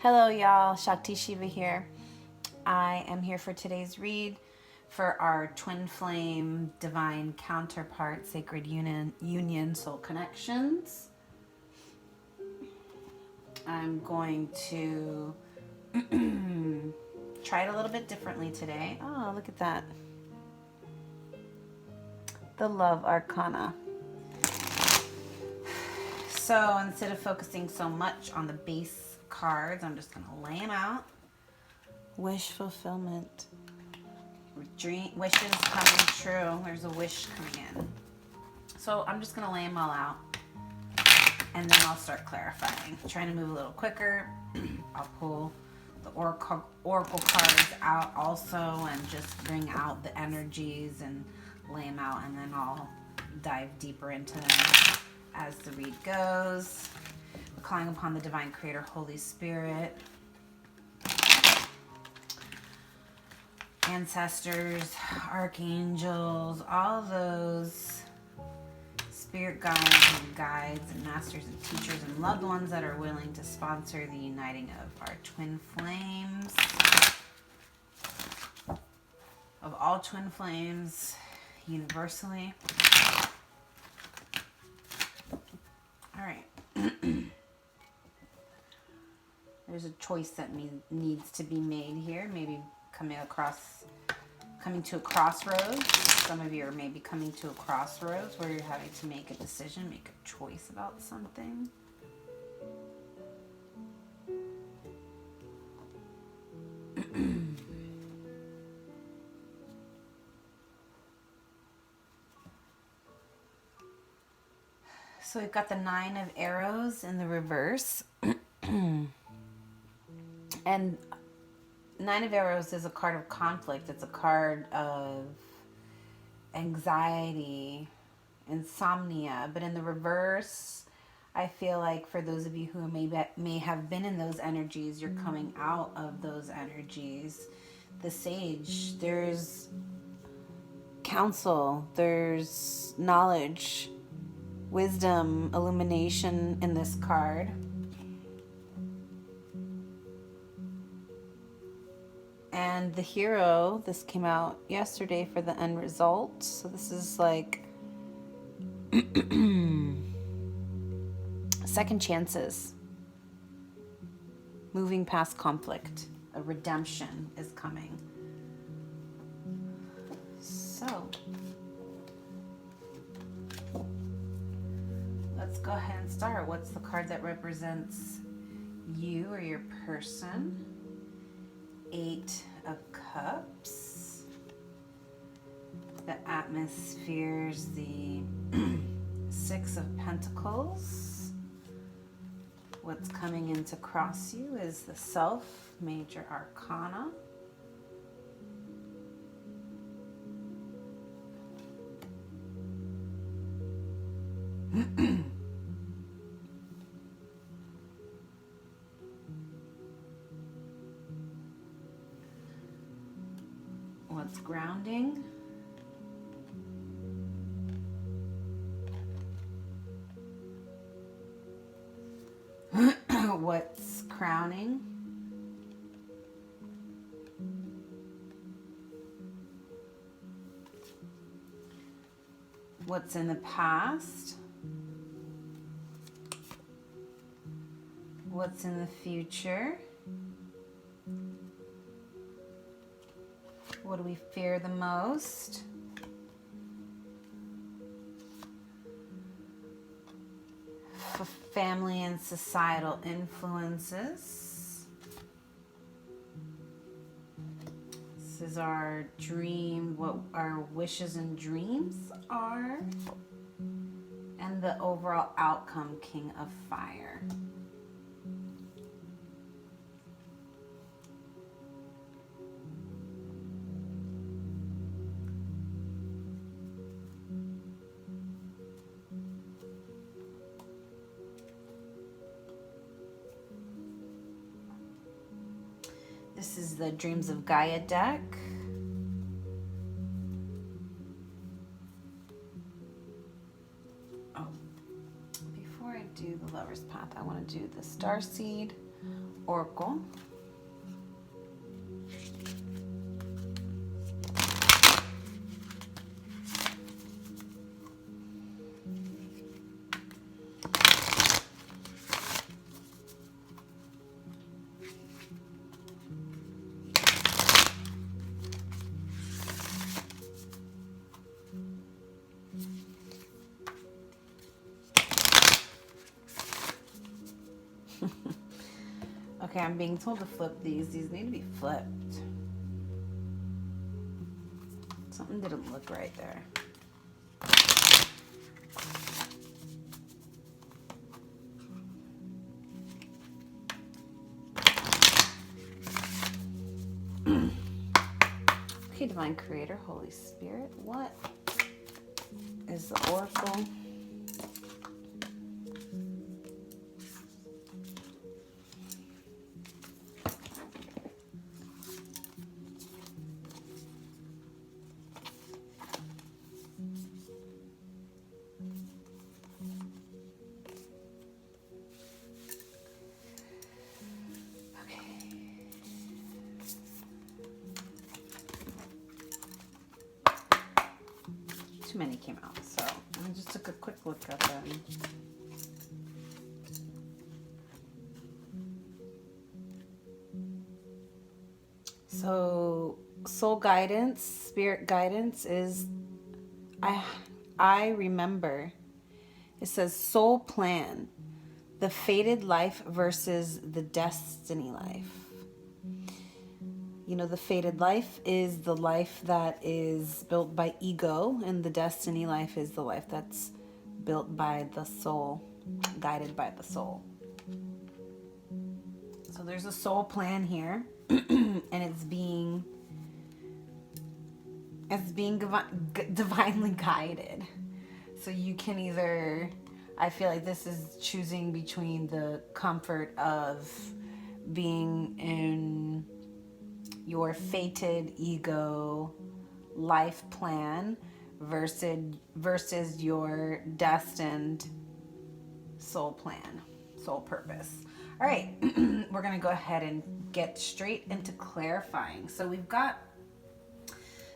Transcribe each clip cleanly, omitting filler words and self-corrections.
Hello y'all, Shakti Shiva here. I am here for today's read for our twin flame divine counterpart sacred union soul connections. I'm going to try it a little bit differently today. Oh, look at that. The Love Arcana. So instead of focusing so much on the base cards, I'm just going to lay them out. Wish fulfillment. Wishes coming true. There's a wish coming in. So I'm just going to lay them all out. And then I'll start clarifying. Trying to move a little quicker. I'll pull the oracle cards out also and just bring out the energies and lay them out. And then I'll dive deeper into them as the read goes. Calling upon the Divine Creator, Holy Spirit, ancestors, archangels, all those spirit guides and masters and teachers and loved ones that are willing to sponsor the uniting of our twin flames, of all twin flames universally. All right. There's a choice that needs to be made here. Maybe coming to a crossroads. Some of you are maybe coming to a crossroads where you're having to make a decision, make a choice about something. So we've got the 9 of Arrows in the reverse. And 9 of Arrows is a card of conflict. It's a card of anxiety, insomnia. But in the reverse, I feel like for those of you who may have been in those energies, you're coming out of those energies. The Sage, there's counsel, there's knowledge, wisdom, illumination in this card. And the Hero, this came out yesterday for the end result. So this is like second chances. Moving past conflict. A redemption is coming. So let's go ahead and start. What's the card that represents you or your person? 8 of Cups, the Atmospheres, the 6 of Pentacles. What's coming in to cross you is the Self, Major Arcana. What's grounding? What's crowning? What's in the past? What's in the future? What do we fear the most? Family and societal influences. This is our dream, what our wishes and dreams are. And the overall outcome, King of Fire. This is the Dreams of Gaia deck. Oh, before I do the Lover's Path, I want to do the Starseed Oracle. Okay, I'm being told to flip these. These need to be flipped. Something didn't look right there. Okay, Divine Creator, Holy Spirit, what is the Oracle? Too many came out, so I just took a quick look at them. So soul guidance, spirit guidance is I remember. It says soul plan, the fated life versus the destiny life. You know, the fated life is the life that is built by ego, and the destiny life is the life that's built by the soul, guided by the soul. So there's a soul plan here, and it's being divinely guided. So you can either, I feel like this is choosing between the comfort of being in your fated ego life plan versus your destined soul plan, soul purpose. All right, we're going to go ahead and get straight into clarifying. So we've got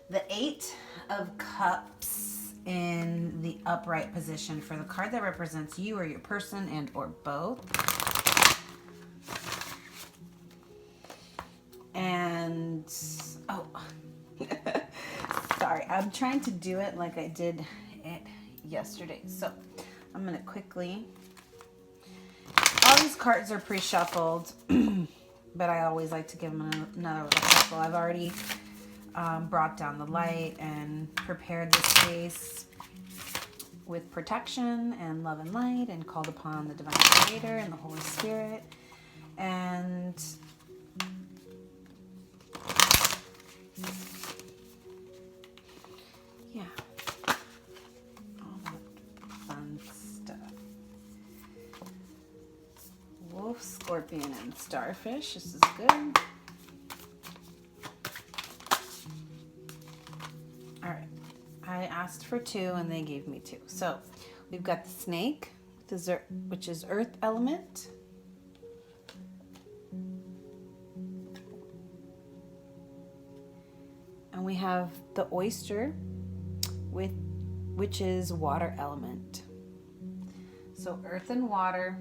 the 8 of Cups in the upright position for the card that represents you or your person and or both. And, oh, sorry, I'm trying to do it like I did it yesterday. So I'm going to quickly, all these cards are pre-shuffled, but I always like to give them another little shuffle. I've already brought down the light and prepared the space with protection and love and light and called upon the Divine Creator and the Holy Spirit. And yeah, all that fun stuff. Wolf, Scorpion, and Starfish. This is good. All right. I asked for 2 and they gave me 2. So we've got the snake, which is earth element. And we have the oyster, which is water element. So earth and water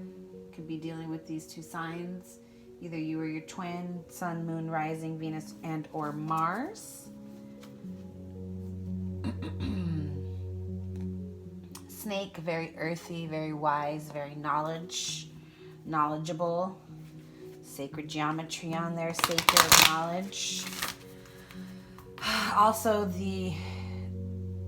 could be dealing with these 2 signs, either you or your twin, sun, moon, rising, Venus, and or Mars. Snake, very earthy, very wise, very knowledgeable. Sacred geometry on there, sacred knowledge. Also the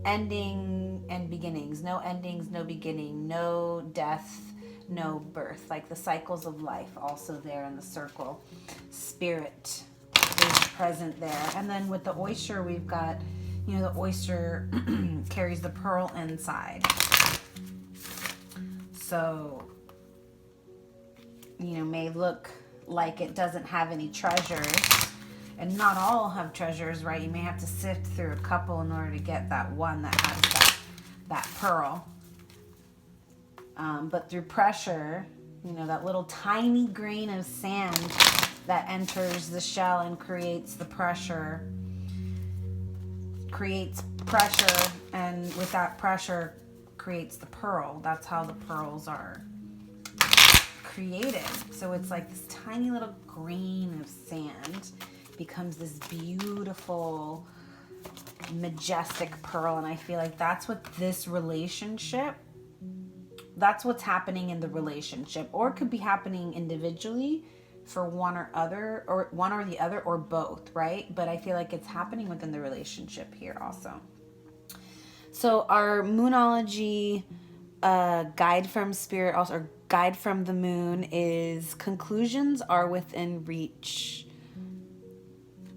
ending and beginnings. No endings, no beginning, no death, no birth. Like the cycles of life also there in the circle. Spirit is present there. And then with the oyster, we've got, you know, the oyster carries the pearl inside. So, you know, may look like it doesn't have any treasures. And not all have treasures, right? You may have to sift through a couple in order to get that one that has that pearl. But through pressure You know, that little tiny grain of sand that enters the shell and creates the pressure. Creates pressure, and with that pressure creates the pearl. That's how the pearls are created. So it's like this tiny little grain of sand becomes this beautiful, majestic pearl. And I feel like that's what this relationship, that's what's happening in the relationship, or it could be happening individually for one or the other, or both, right? But I feel like it's happening within the relationship here also. So our Moonology guide from spirit, also, or guide from the moon, is conclusions are within reach.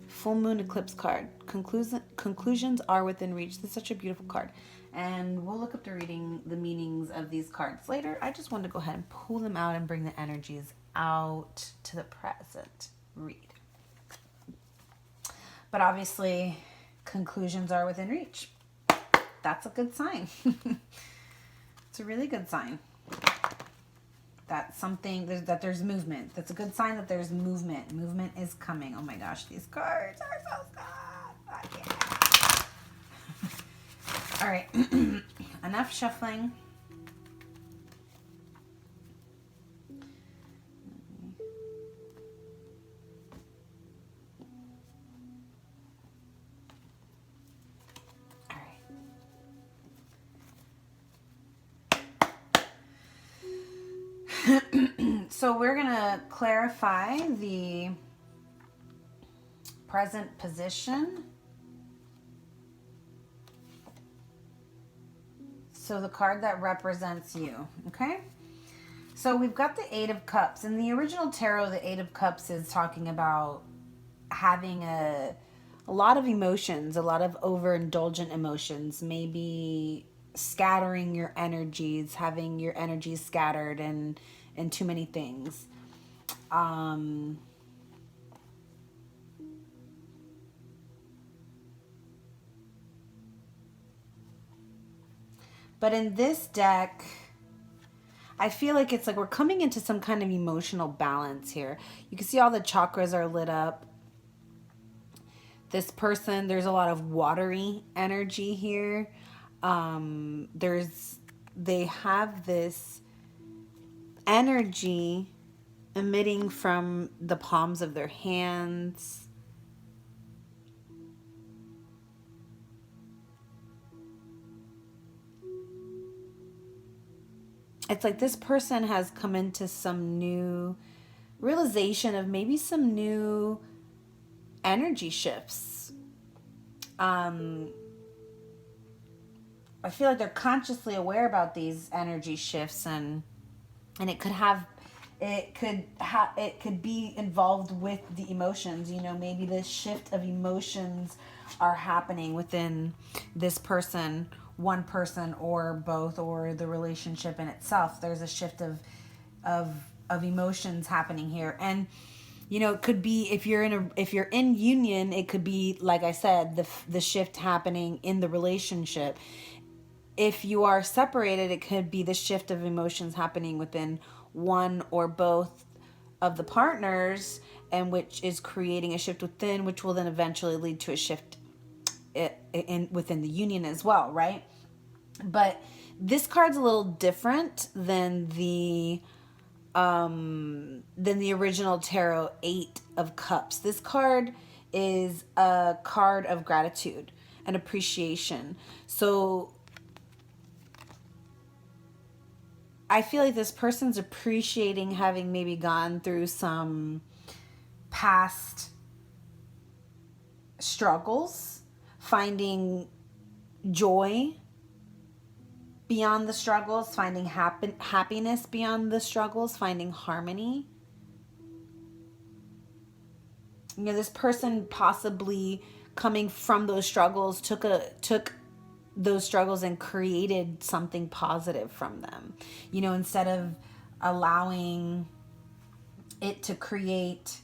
Full moon eclipse card. Conclusions are within reach. This is such a beautiful card. And we'll look up to reading the meanings of these cards later. I just wanted to go ahead and pull them out and bring the energies out to the present read. But obviously, conclusions are within reach. That's a good sign. It's a really good sign. That's something, that there's movement. That's a good sign that there's movement. Movement is coming. Oh my gosh, these cards are so good. Fuck yeah. All right, enough shuffling. So we're going to clarify the present position. So the card that represents you, okay? So we've got the Eight of Cups. In the original tarot, the Eight of Cups is talking about having a lot of emotions, a lot of overindulgent emotions, maybe scattering your energies, having your energies scattered and too many things. But in this deck, I feel like it's like we're coming into some kind of emotional balance here. You can see all the chakras are lit up. This person, there's a lot of watery energy here. They have this energy emitting from the palms of their hands. It's like this person has come into some new realization of maybe some new energy shifts. I feel like they're consciously aware about these energy shifts, and it could be involved with the emotions. You know, maybe this shift of emotions are happening within this person, one person, or both, or the relationship in itself. There's a shift of emotions happening here. And you know, it could be if you're in union, it could be, like I said, the shift happening in the relationship. If you are separated, it could be the shift of emotions happening within one or both of the partners, and which is creating a shift within, which will then eventually lead to a shift within the union as well, right? But this card's a little different than the original tarot Eight of Cups. This card is a card of gratitude and appreciation. So I feel like this person's appreciating having maybe gone through some past struggles, finding joy beyond the struggles, finding happiness beyond the struggles, finding harmony. You know, this person possibly coming from those struggles took those struggles and created something positive from them. You know, instead of allowing it to create,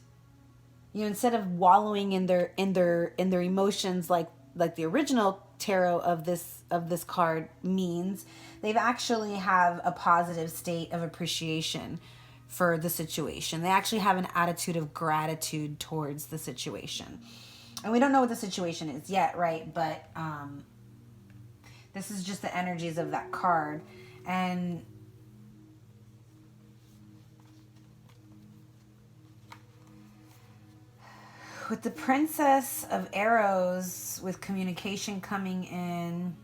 you know, instead of wallowing in their emotions like the original tarot of this card means, they've actually have a positive state of appreciation for the situation. They actually have an attitude of gratitude towards the situation. And we don't know what the situation is yet, right? But this is just the energies of that card. And with the Princess of Arrows, with communication coming in,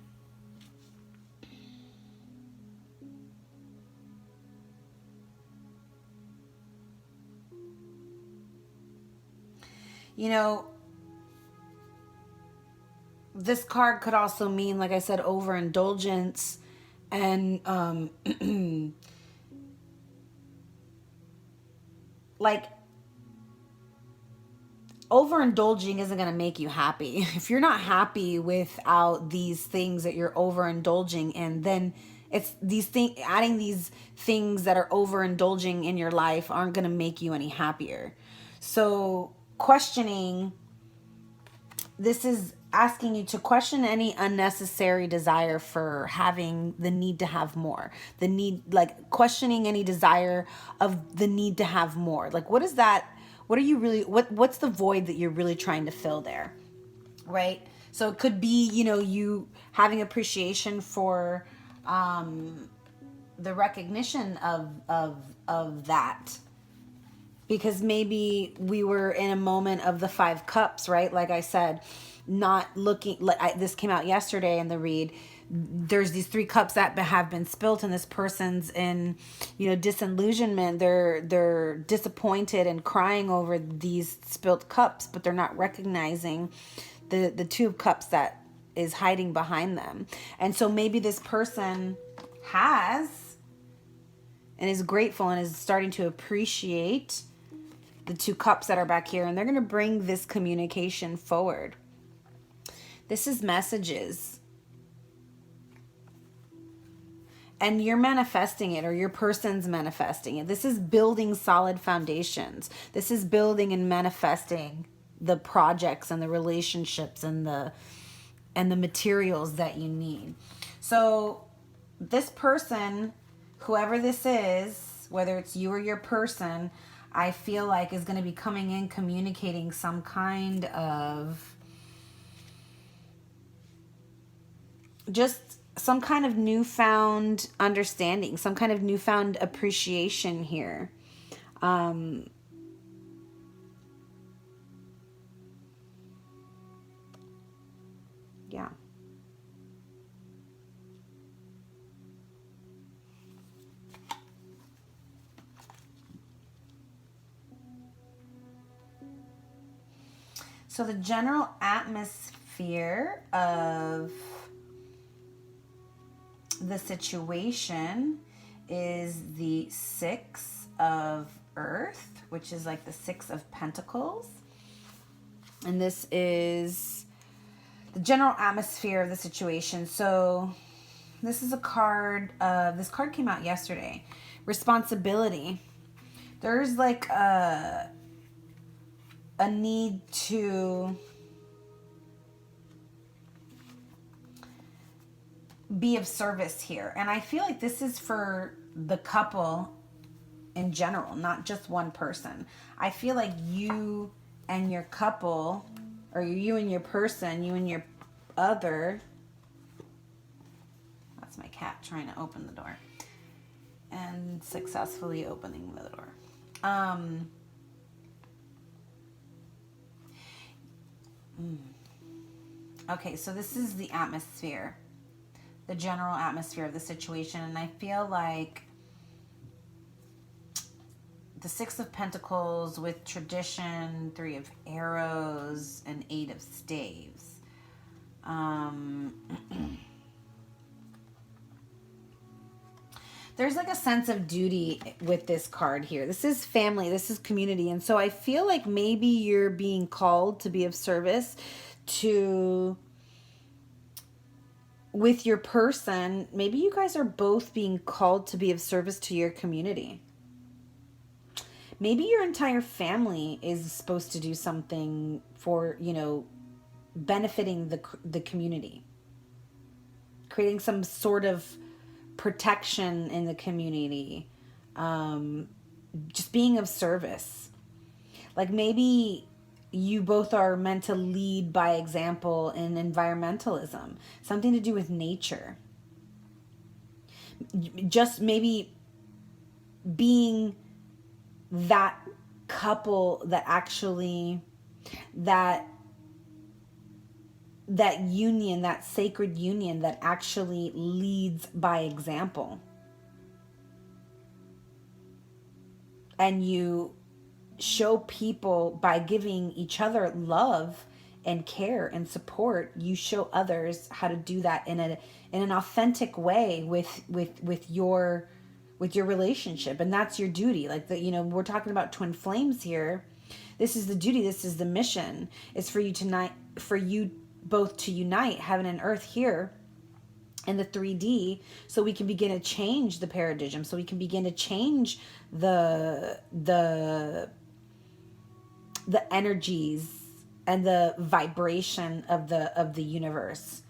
you know, this card could also mean, like I said, overindulgence and like overindulging isn't going to make you happy. If you're not happy without these things that you're overindulging in, then it's these things, adding these things that are overindulging in your life aren't going to make you any happier. So questioning, this is asking you to question any unnecessary desire for having the need to have more. The need, like questioning any desire of the need to have more. Like, what is that? What are you really, what's the void that you're really trying to fill there? Right? So it could be, you know, you having appreciation for the recognition of that. Because maybe we were in a moment of the 5 cups, right? Like I said, not looking, like this came out yesterday in the read. There's these 3 cups that have been spilt, and this person's in, you know, disillusionment. They're disappointed and crying over these spilt cups, but they're not recognizing the 2 of cups that is hiding behind them. And so maybe this person has and is grateful and is starting to appreciate the 2 cups that are back here, and they're going to bring this communication forward. This is messages. And you're manifesting it, or your person's manifesting it. This is building solid foundations. This is building and manifesting the projects and the relationships and the materials that you need. So this person, whoever this is, whether it's you or your person, I feel like is going to be coming in communicating some kind of just some kind of newfound understanding, some kind of newfound appreciation here. Yeah. So the general atmosphere of the situation is the 6 of Earth, which is like the 6 of Pentacles. And this is the general atmosphere of the situation. So this is a card, this card came out yesterday. Responsibility. There's like a need to be of service here. And I feel like this is for the couple in general, not just one person. I feel like you and your couple, or you and your person, you and your other, that's my cat trying to open the door and successfully opening the door. Okay, so this is the atmosphere, the general atmosphere of the situation. And I feel like the 6 of Pentacles with tradition, 3 of arrows, and 8 of staves. There's like a sense of duty with this card here. This is family, this is community. And so I feel like maybe you're being called to be of service to, with your person. Maybe you guys are both being called to be of service to your community. Maybe your entire family is supposed to do something for, you know, benefiting the community. Creating some sort of protection in the community. just being of service. Like maybe you both are meant to lead by example in environmentalism, something to do with nature. Just maybe being that couple that actually, that union, that sacred union that actually leads by example. And you show people by giving each other love and care and support. You show others how to do that in an authentic way with your relationship, and that's your duty. Like we're talking about twin flames here. This is the duty. This is the mission. It's for you both to unite heaven and earth here in the 3D, so we can begin to change the paradigm, so we can begin to change the energies and the vibration of the universe.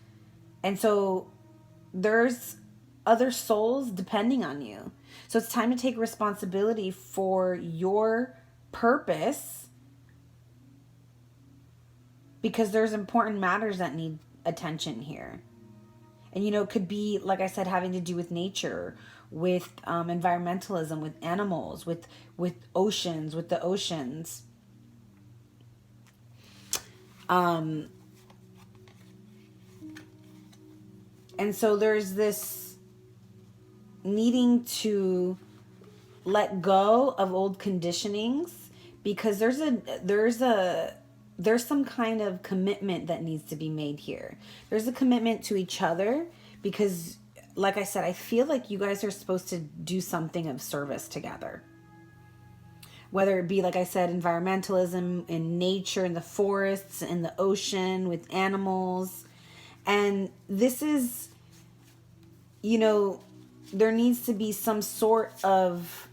And so there's other souls depending on you. So it's time to take responsibility for your purpose, because there's important matters that need attention here. And, it could be, like I said, having to do with nature, with environmentalism, with animals, with oceans, with the oceans. And so there's this needing to let go of old conditionings, because there's some kind of commitment that needs to be made here. There's a commitment to each other, because, like I said, I feel like you guys are supposed to do something of service together. Whether it be, like I said, environmentalism in nature, in the forests, in the ocean, with animals. And this is, there needs to be some sort of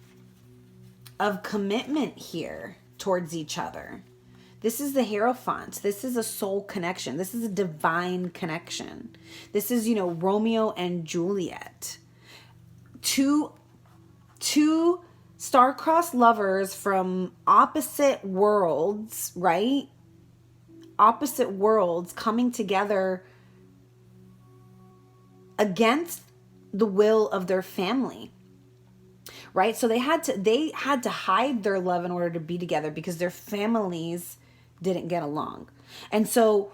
commitment here towards each other. This is the Hierophant. This is a soul connection. This is a divine connection. This is, Romeo and Juliet. Two star-crossed lovers from opposite worlds, right? Opposite worlds coming together against the will of their family. Right? So they had to hide their love in order to be together, because their families didn't get along. And so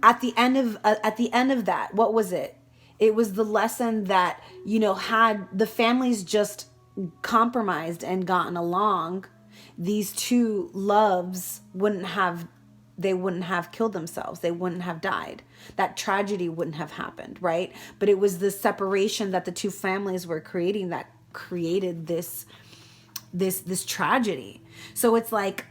at the end of that, what was it? It was the lesson that, had the families just compromised and gotten along, these two loves wouldn't have killed themselves. They wouldn't have died. That tragedy wouldn't have happened, right? But it was the separation that the two families were creating that created this tragedy. So it's like,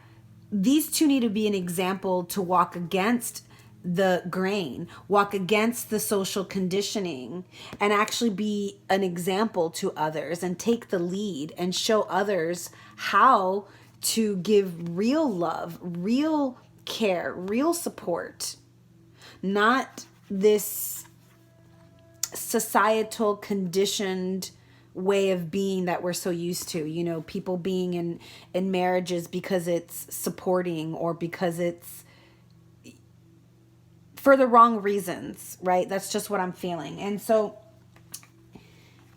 these two need to be an example to walk against the grain, walk against the social conditioning, and actually be an example to others and take the lead and show others how to give real love, real care, real support. Not this societal conditioned way of being that we're so used to, people being in marriages because it's supporting, or because it's for the wrong reasons, right? That's just what I'm feeling. And so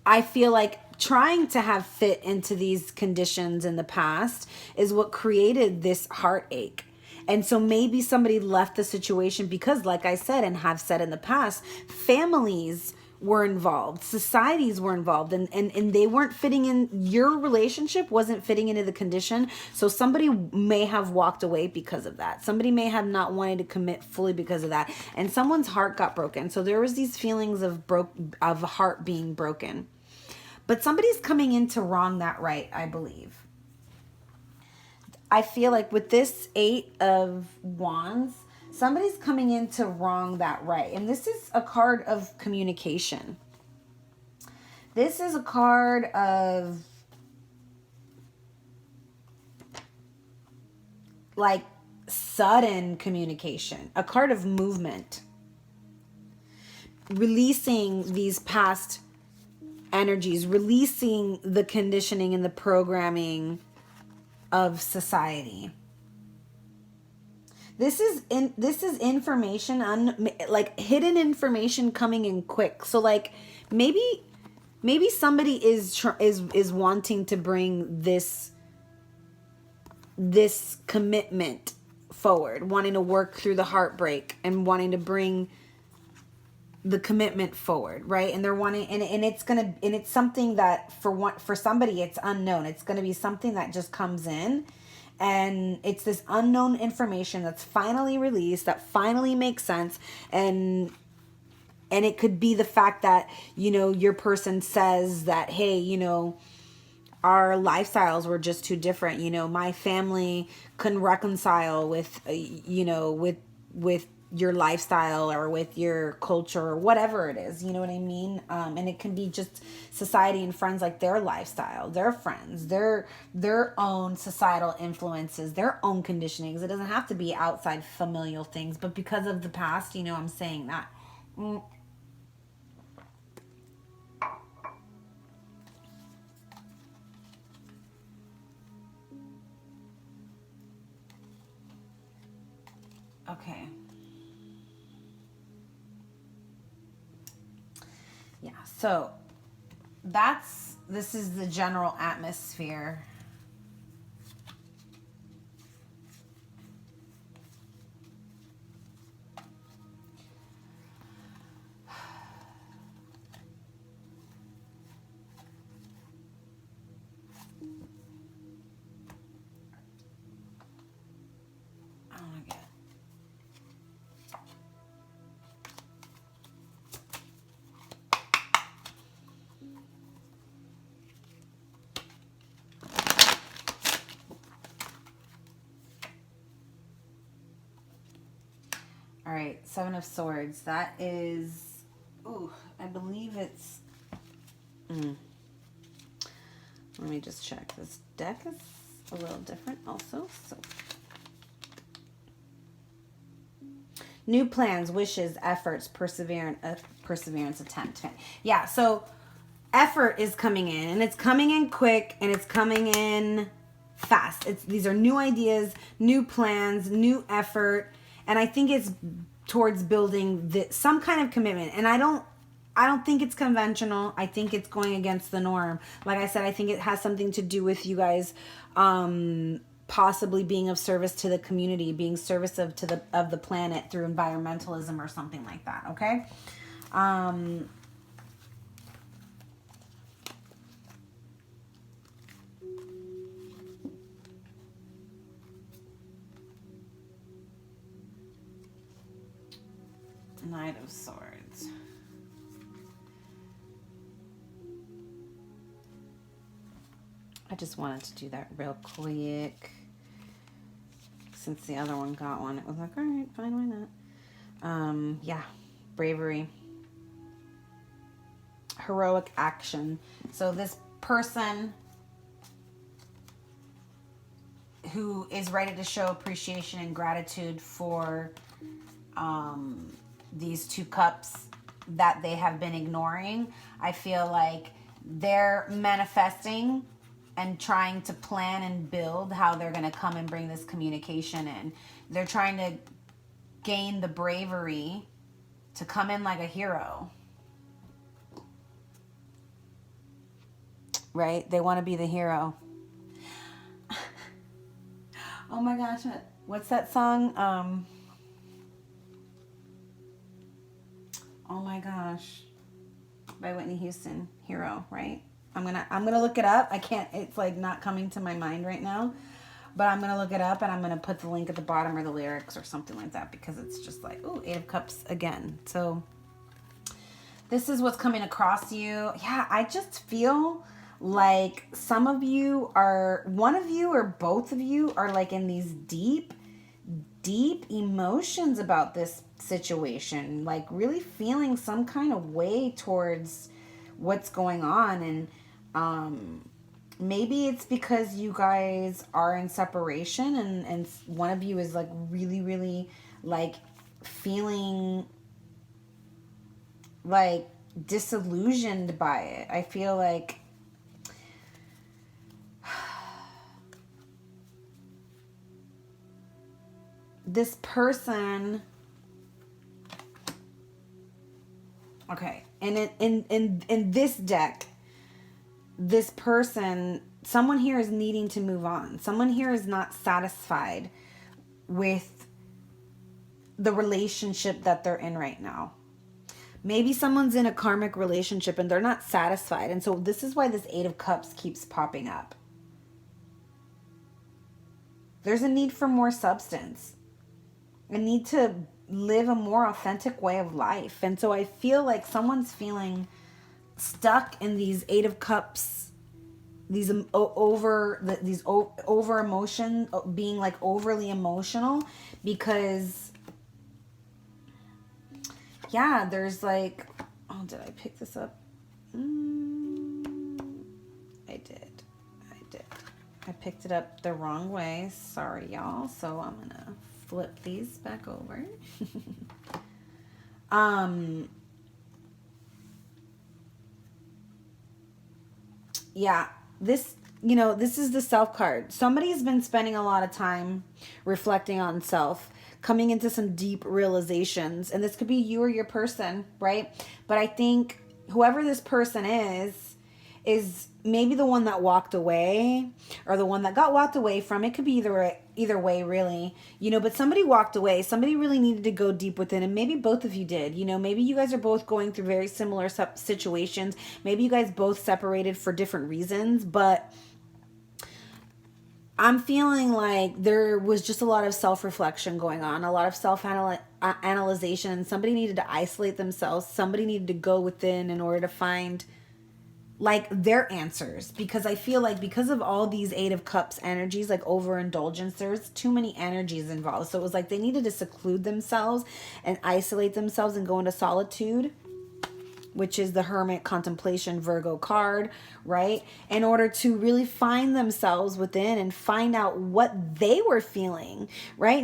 I feel like trying to have fit into these conditions in the past is what created this heartache. And so maybe somebody left the situation because, like I said and have said in the past, families were involved, societies were involved, and they weren't fitting in. Your relationship wasn't fitting into the condition. So somebody may have walked away because of that. Somebody may have not wanted to commit fully because of that. And someone's heart got broken. So there was these feelings of heart being broken. But somebody's coming in to wrong that right, I believe. I feel like with this 8 of Wands, somebody's coming in to wrong that right. And this is a card of communication. This is a card of like sudden communication, a card of movement, releasing these past energies, releasing the conditioning and the programming of society. This is information, like hidden information coming in quick. So like maybe somebody is wanting to bring this commitment forward, wanting to work through the heartbreak and wanting to bring the commitment forward, right? And they're wanting, and it's something that for somebody it's unknown. It's going to be something that just comes in, and it's this unknown information that's finally released, that finally makes sense. And it could be the fact that, you know, your person says that, hey, you know, our lifestyles were just too different. You know, my family couldn't reconcile with, you know, with your lifestyle or with your culture or whatever it is, you know what I mean? And it can be just society and friends, like their lifestyle, their friends, their own societal influences, their own conditionings. It doesn't have to be outside familial things, but because of the past, you know, I'm saying that. Okay. Yeah, so this is the general atmosphere. All right, Seven of Swords. That is, ooh, I believe it's, let me just check. This deck is a little different also. So, new plans, wishes, efforts, perseverance, attempt. Yeah, so effort is coming in, and it's coming in quick, and it's coming in fast. These are new ideas, new plans, new effort. And I think it's towards building some kind of commitment. And I don't think it's conventional. I think it's going against the norm. Like I said, I think it has something to do with you guys possibly being of service to the community, being service of the planet through environmentalism or something like that. Okay. Knight of Swords. I just wanted to do that real quick. Since the other one got one, it was like, all right, fine, why not? Yeah, bravery. Heroic action. So this person who is ready to show appreciation and gratitude for these two cups that they have been ignoring. I feel like they're manifesting and trying to plan and build how they're going to come and bring this communication in. They're trying to gain the bravery to come in like a hero. Right? They want to be the hero. Oh my gosh. What's that song? Oh my gosh, by Whitney Houston, Hero, right? I'm gonna look it up. I can't, it's like not coming to my mind right now, but I'm gonna look it up, and I'm gonna put the link at the bottom or the lyrics or something like that, because it's just like, ooh, Eight of Cups again. So this is what's coming across you. Yeah, I just feel like some of you are, one of you or both of you are like in these deep emotions about this situation, like really feeling some kind of way towards what's going on. And maybe it's because you guys are in separation, and one of you is like really like feeling like disillusioned by it. I feel like this person, okay, and in this deck, this person, someone here is needing to move on. Someone here is not satisfied with the relationship that they're in right now. Maybe someone's in a karmic relationship and they're not satisfied. And so this is why this Eight of Cups keeps popping up. There's a need for more substance. A need to live a more authentic way of life. And so I feel like someone's feeling stuck in these Eight of Cups, these over emotion, being like overly emotional, because yeah, there's like, oh, did I pick this up? I did. I picked it up the wrong way. Sorry, y'all. So I'm going to flip these back over. Yeah, this, you know, this is the Self card. Somebody's been spending a lot of time reflecting on self, coming into some deep realizations, and this could be you or your person, right? But I think whoever this person is maybe the one that walked away or the one that got walked away from. It could be either way, really, you know, but somebody walked away. Somebody really needed to go deep within, and maybe both of you did. You know, maybe you guys are both going through very similar situations. Maybe you guys both separated for different reasons, but I'm feeling like there was just a lot of self-reflection going on, a lot of self-analyzation, and somebody needed to isolate themselves. Somebody needed to go within in order to find like their answers, because I feel like because of all these Eight of Cups energies, like overindulgence, there's too many energies involved. So it was like they needed to seclude themselves and isolate themselves and go into solitude, which is the Hermit Contemplation Virgo card, right? In order to really find themselves within and find out what they were feeling, right?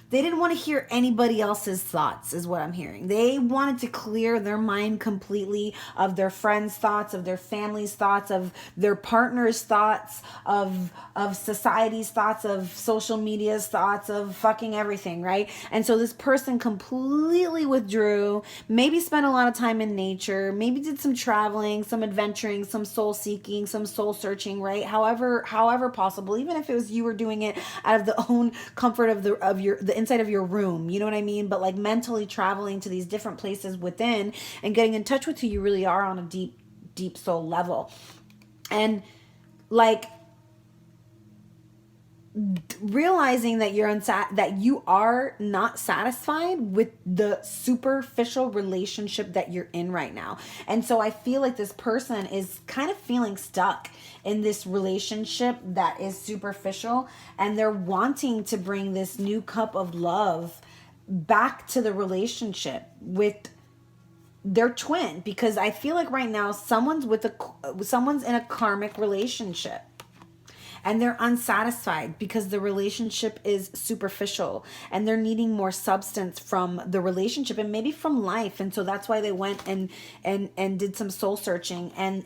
They didn't want to hear anybody else's thoughts, is what I'm hearing. They wanted to clear their mind completely of their friends' thoughts, of their family's thoughts, of their partner's thoughts, of society's thoughts, of social media's thoughts, of fucking everything, right? And so this person completely withdrew, maybe spent a lot of time in nature, maybe did some traveling, some adventuring, some soul seeking, some soul searching, right? However possible, even if it was you were doing it out of the own comfort of the inside of your room, you know what I mean? But like mentally traveling to these different places within and getting in touch with who you really are on a deep soul level. And like realizing that that you are not satisfied with the superficial relationship that you're in right now. And so I feel like this person is kind of feeling stuck in this relationship that is superficial, and they're wanting to bring this new cup of love back to the relationship with their twin, because I feel like right now someone's in a karmic relationship. And they're unsatisfied because the relationship is superficial and they're needing more substance from the relationship and maybe from life. And so that's why they went and did some soul searching, and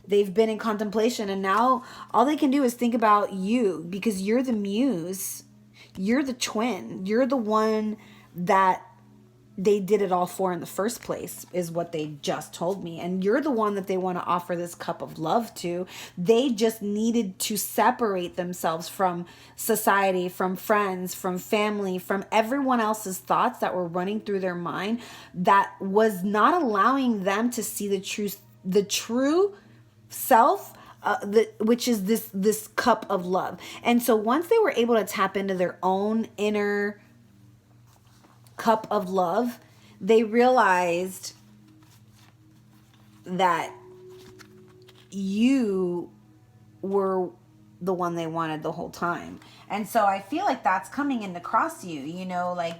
they've been in contemplation, and now all they can do is think about you, because you're the muse, you're the twin, you're the one that they did it all for in the first place, is what they just told me. And you're the one that they want to offer this cup of love to. They just needed to separate themselves from society, from friends, from family, from everyone else's thoughts that were running through their mind that was not allowing them to see the true self, which is this cup of love. And so once they were able to tap into their own inner cup of love, they realized that you were the one they wanted the whole time. And so I feel like that's coming in across you, you know, like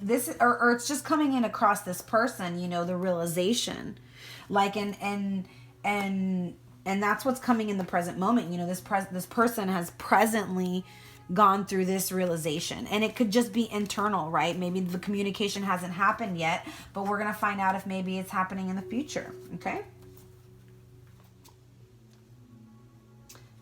this, or it's just coming in across this person, you know, the realization, like, and that's what's coming in the present moment. You know, this person has presently gone through this realization, and it could just be internal, right? Maybe the communication hasn't happened yet, but we're going to find out if maybe it's happening in the future. Okay.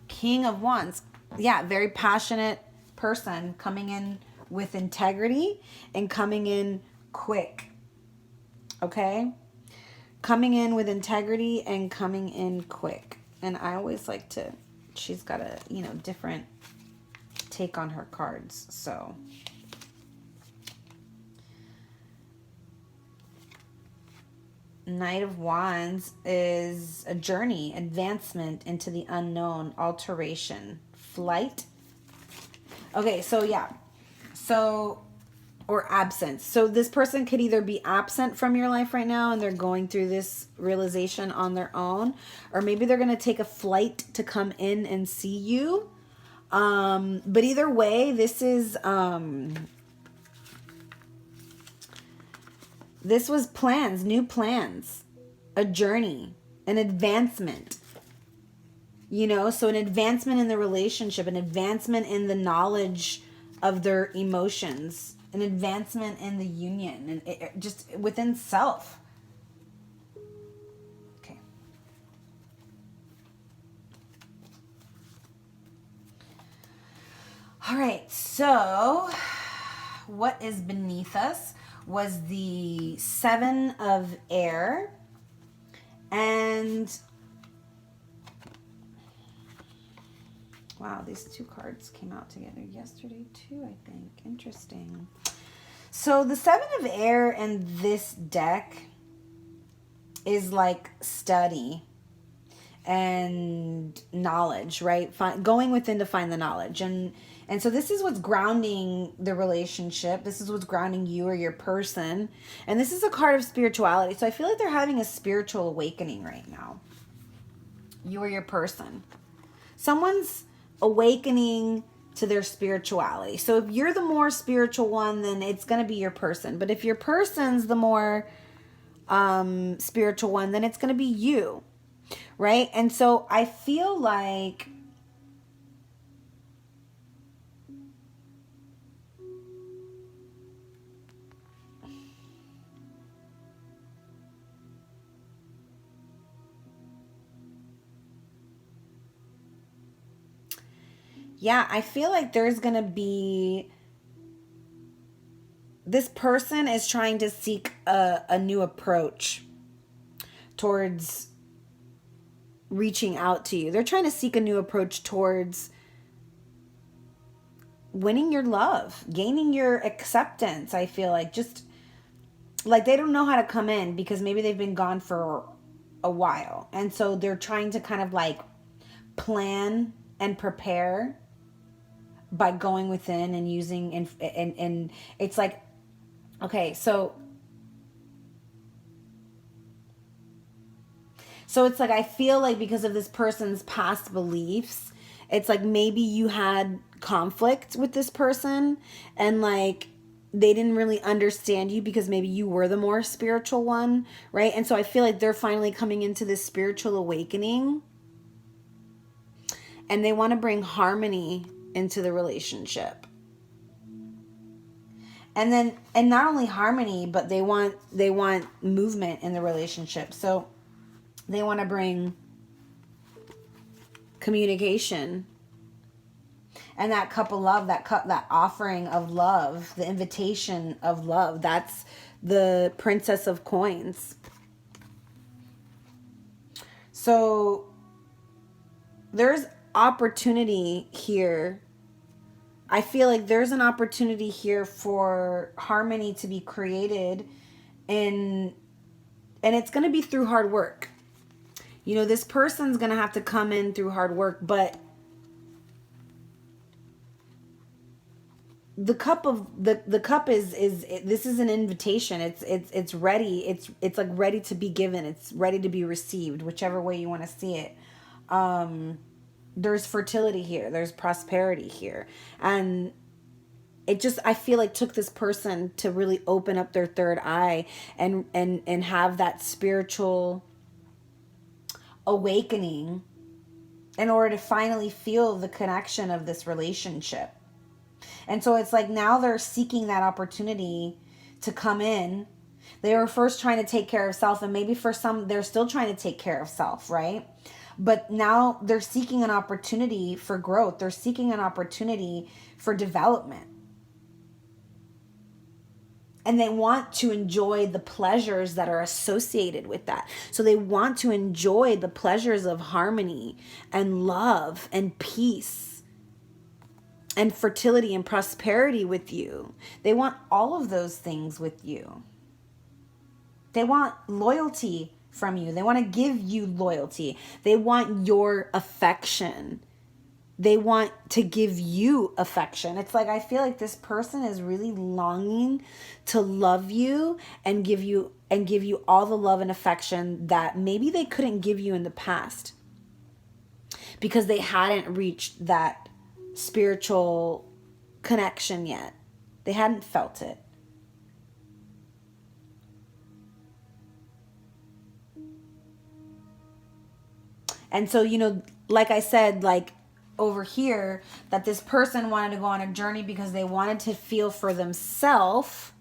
King of Wands. Yeah. Very passionate, person coming in with integrity and coming in quick. Okay? Coming in with integrity and coming in quick. And I always like to, she's got a, you know, different take on her cards. So Knight of Wands is a journey, advancement into the unknown, alteration, flight. Okay, so yeah. So, or absence. So this person could either be absent from your life right now and they're going through this realization on their own, or maybe they're going to take a flight to come in and see you. But either way, this was plans, new plans, a journey, an advancement, you know, so an advancement in the relationship, an advancement in the knowledge of their emotions, an advancement in the union, and just within self. Okay. All right, so what is beneath us was the Seven of Air, and wow, these two cards came out together yesterday too, I think. Interesting. So the Seven of Air in this deck is like study and knowledge, right? Going within to find the knowledge. And so this is what's grounding the relationship. This is what's grounding you or your person. And this is a card of spirituality. So I feel like they're having a spiritual awakening right now. You or your person. Someone's awakening to their spirituality. So if you're the more spiritual one, then it's going to be your person. But if your person's the more spiritual one, then it's going to be you. Right? And so I feel like I feel like there's going to be, this person is trying to seek a new approach towards reaching out to you. They're trying to seek a new approach towards winning your love, gaining your acceptance. I feel like just like they don't know how to come in because maybe they've been gone for a while. And so they're trying to kind of like plan and prepare by going within and using and it's like, okay, so it's like I feel like because of this person's past beliefs, it's like maybe you had conflict with this person and like they didn't really understand you because maybe you were the more spiritual one, right? And so I feel like they're finally coming into this spiritual awakening and they want to bring harmony into the relationship. And not only harmony, but they want movement in the relationship. So they want to bring communication and that cup of love, that offering of love, the invitation of love. That's the Princess of Coins. So there's opportunity here. I feel like there's an opportunity here for harmony to be created and it's going to be through hard work. You know, this person's going to have to come in through hard work, but the cup is this is an invitation. It's ready. It's like ready to be given. It's ready to be received, whichever way you want to see it. There's fertility here. There's prosperity here. And it just, I feel like took this person to really open up their third eye and have that spiritual awakening in order to finally feel the connection of this relationship. And so it's like now they're seeking that opportunity to come in. They were first trying to take care of self, and maybe for some, they're still trying to take care of self, right? But now they're seeking an opportunity for growth. They're seeking an opportunity for development. And they want to enjoy the pleasures that are associated with that. So they want to enjoy the pleasures of harmony and love and peace and fertility and prosperity with you. They want all of those things with you. They want loyalty from you. They want to give you loyalty. They want your affection. They want to give you affection. It's like, I feel like this person is really longing to love you and give you all the love and affection that maybe they couldn't give you in the past because they hadn't reached that spiritual connection yet. They hadn't felt it. And so, you know, like I said, like, over here, that this person wanted to go on a journey because they wanted to feel for themselves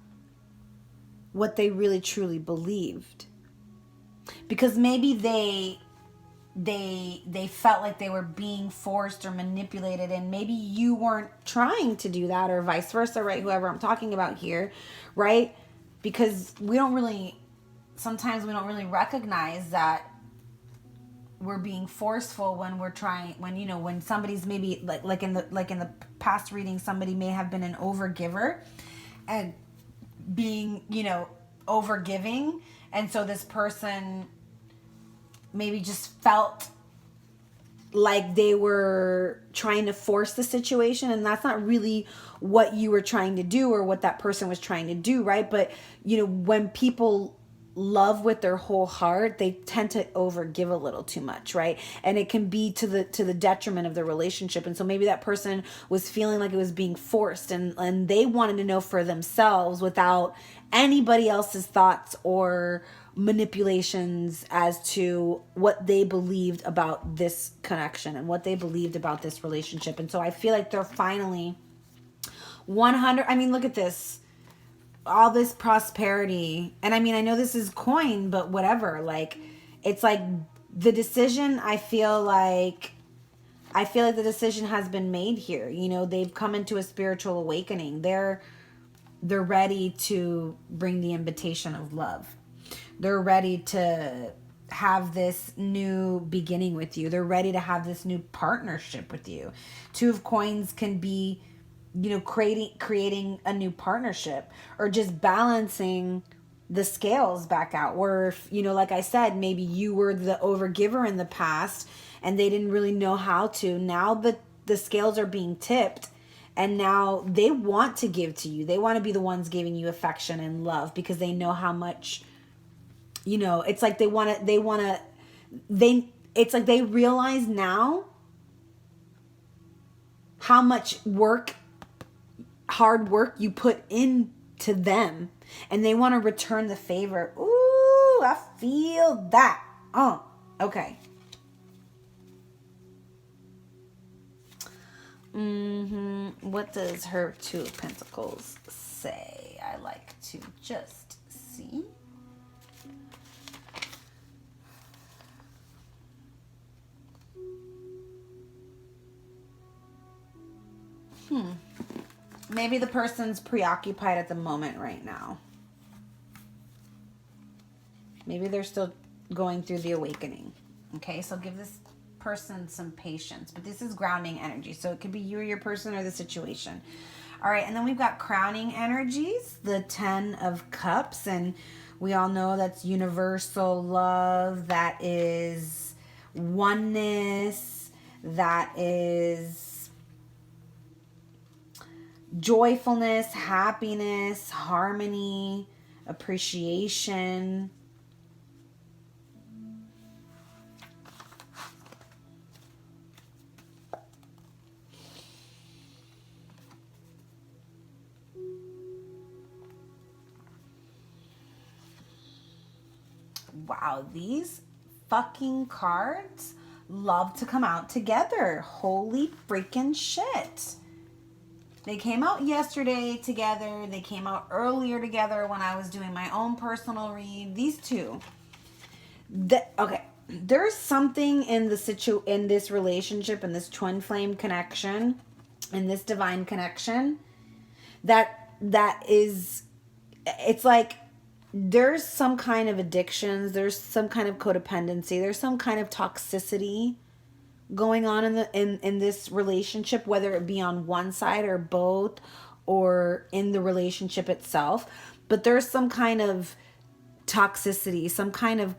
what they really truly believed. Because maybe they felt like they were being forced or manipulated, and maybe you weren't trying to do that, or vice versa, right? Whoever I'm talking about here, right? Because sometimes we don't really recognize that we're being forceful when we're trying, when somebody's maybe like in the past reading, somebody may have been an overgiver and being, overgiving. And so this person maybe just felt like they were trying to force the situation, and that's not really what you were trying to do or what that person was trying to do, right? But, when people love with their whole heart, they tend to overgive a little too much, right? And it can be to the detriment of the relationship. And so maybe that person was feeling like it was being forced, and they wanted to know for themselves without anybody else's thoughts or manipulations as to what they believed about this connection and what they believed about this relationship. And so I feel like they're finally 100. I mean, look at this. All this prosperity. And I mean, I know this is coin, but whatever. Like, it's like the decision, I feel like the decision has been made here. They've come into a spiritual awakening. They're ready to bring the invitation of love. They're ready to have this new beginning with you. They're ready to have this new partnership with you. Two of coins can be, creating a new partnership, or just balancing the scales back out. Where, if, like I said, maybe you were the overgiver in the past and they didn't really know how to. Now the scales are being tipped, and now they want to give to you. They want to be the ones giving you affection and love because they know how much, it's like it's like they realize now how much hard work you put into them, and they want to return the favor. Ooh, I feel that. Okay. What does her Two of Pentacles say? I like to just see. Maybe the person's preoccupied at the moment right now. Maybe they're still going through the awakening. Okay, so give this person some patience. But this is grounding energy, so it could be you or your person or the situation. All right, and then we've got crowning energies, the 10 of Cups, and we all know that's universal love, that is oneness, that is joyfulness, happiness, harmony, appreciation. Wow, these fucking cards love to come out together. Holy freaking shit. They came out yesterday together. They came out earlier together when I was doing my own personal read. These two. Okay, there's something in in this relationship, in this twin flame connection, in this divine connection, that is, it's like there's some kind of addictions, there's some kind of codependency, there's some kind of toxicity going on in this relationship, whether it be on one side or both, or in the relationship itself. But there's some kind of toxicity, some kind of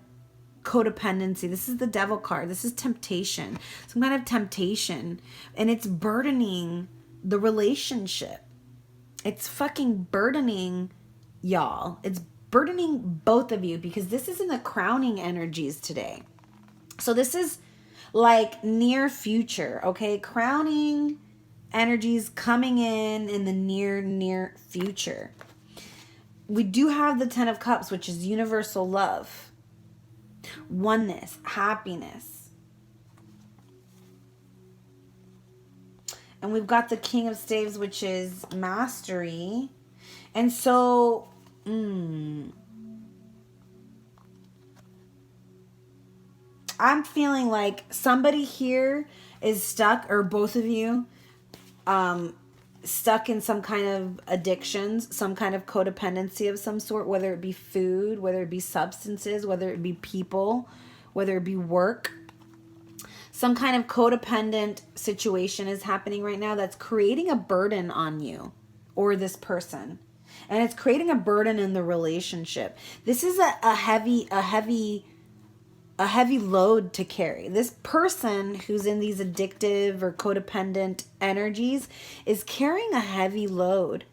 codependency. This is the devil card. This is temptation, some kind of temptation, and it's burdening the relationship. It's fucking burdening y'all. It's burdening both of you, because this is in the crowning energies today. So this is like near future, okay? Crowning energies coming in the near future. We do have the 10 of Cups, which is universal love, oneness, happiness. And we've got the King of Staves, which is mastery. And so, I'm feeling like somebody here is stuck, or both of you, stuck in some kind of addictions, some kind of codependency of some sort, whether it be food, whether it be substances, whether it be people, whether it be work. Some kind of codependent situation is happening right now that's creating a burden on you or this person. And it's creating a burden in the relationship. This is a heavy load to carry. This person who's in these addictive or codependent energies is carrying a heavy load.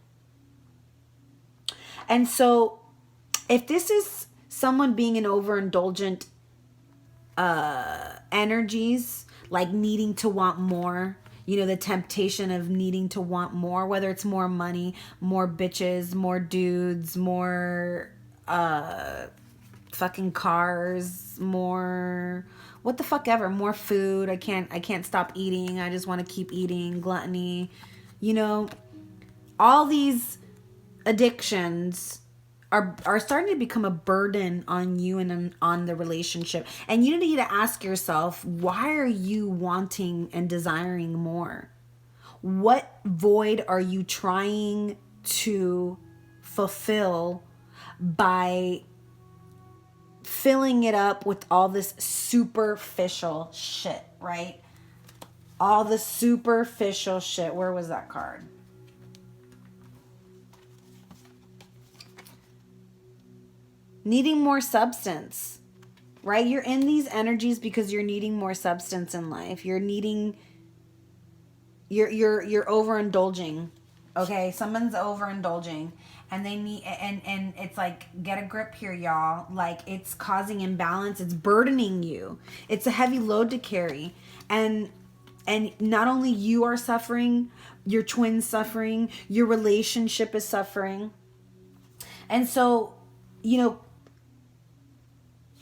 And so if this is someone being in overindulgent energies, like needing to want more, you know, the temptation of needing to want more, whether it's more money, more bitches, more dudes, more fucking cars, more what the fuck ever, more food. I can't stop eating. I just want to keep eating. Gluttony, you know, all these addictions are starting to become a burden on you and on the relationship. And you need to ask yourself, why are you wanting and desiring more? What void are you trying to fulfill by filling it up with all this superficial shit, right? All the superficial shit. Where was that card? Needing more substance, right? You're in these energies because you're needing more substance in life. You're overindulging. Okay, someone's overindulging, and they need, and it's like, get a grip here, y'all. Like, it's causing imbalance. It's burdening you. It's a heavy load to carry, and not only you are suffering, your twin's suffering, your relationship is suffering. And so, you know,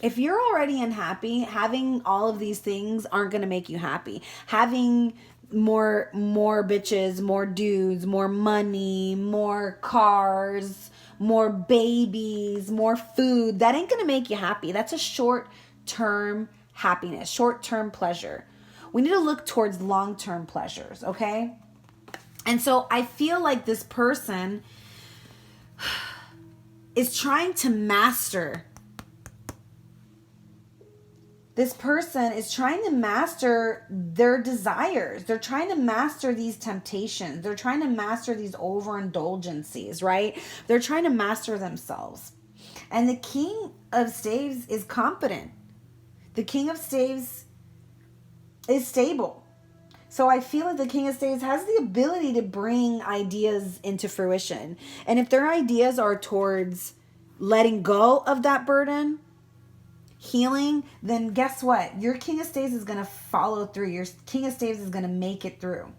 if you're already unhappy, having all of these things aren't going to make you happy. Having more bitches, more dudes, more money, more cars, more babies, more food, that ain't going to make you happy. That's a short-term happiness, short-term pleasure. We need to look towards long-term pleasures, okay? And so I feel like this person is trying to master. This person is trying to master their desires. They're trying to master these temptations. They're trying to master these overindulgencies, right? They're trying to master themselves. And the King of Staves is competent. The King of Staves is stable. So I feel like the King of Staves has the ability to bring ideas into fruition. And if their ideas are towards letting go of that burden, healing, then guess what? Your King of Staves is going to follow through. Your King of Staves is going to make it through.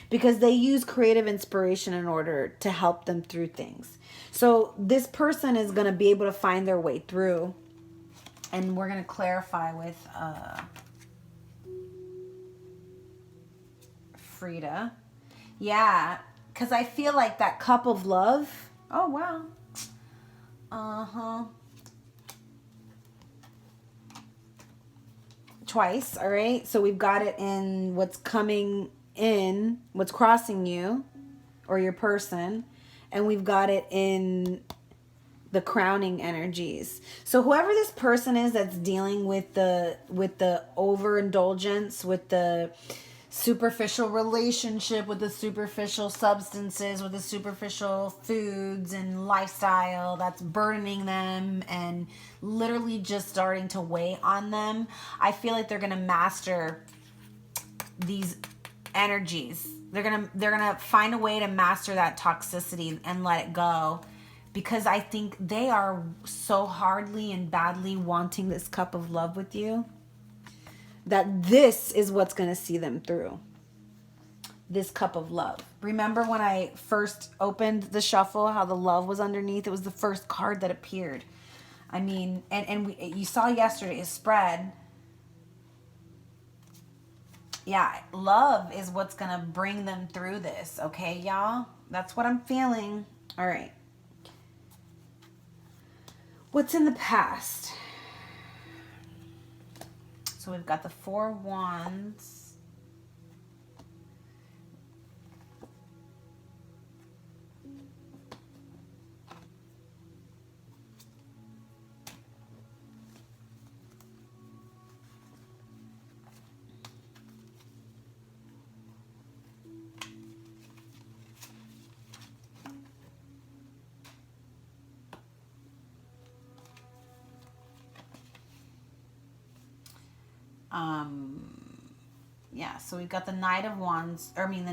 Because they use creative inspiration in order to help them through things. So this person is going to be able to find their way through. And we're going to clarify with Frida. Yeah, because I feel like that cup of love. Oh, wow. Uh-huh. twice, all right? So we've got it in what's coming in, what's crossing you or your person, and we've got it in the crowning energies. So whoever this person is that's dealing with the overindulgence, with the superficial relationship, with the superficial substances, with the superficial foods and lifestyle that's burdening them and literally just starting to weigh on them, I feel like they're going to master these energies. They're going to find a way to master that toxicity and let it go, because I think they are so hardly and badly wanting this cup of love with you that this is what's going to see them through. This cup of love. Remember when I first opened the shuffle, how the love was underneath? It was the first card that appeared. I mean, you saw yesterday's spread. Yeah, love is what's going to bring them through this. Okay, y'all? That's what I'm feeling. All right. What's in the past? So we've got the 4 Wands. Yeah, so we've got the Knight of Wands, or I mean the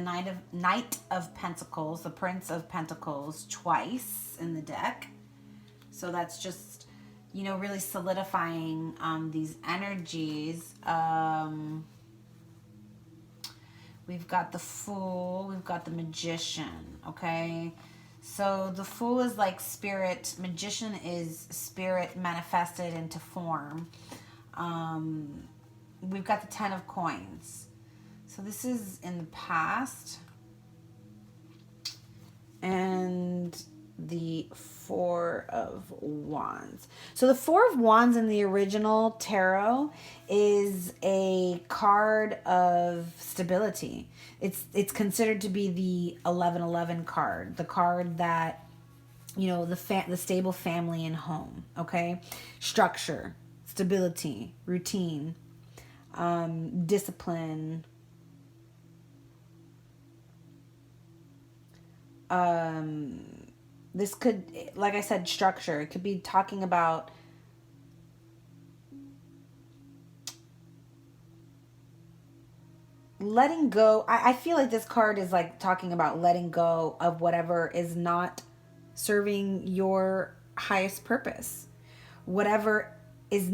Knight of Pentacles, the Prince of Pentacles twice in the deck. So that's just, you know, really solidifying these energies. We've got the Fool, we've got the Magician, okay? So the Fool is like spirit, Magician is spirit manifested into form. We've got the 10 of Coins. So this is in the past. And the 4 of Wands. So the 4 of Wands in the original tarot is a card of stability. It's considered to be the 1111 card, the card that, you know, the stable family and home, okay? Structure, stability, routine, discipline, this could, like I said, structure. It could be talking about letting go. I feel like this card is like talking about letting go of whatever is not serving your highest purpose. Whatever is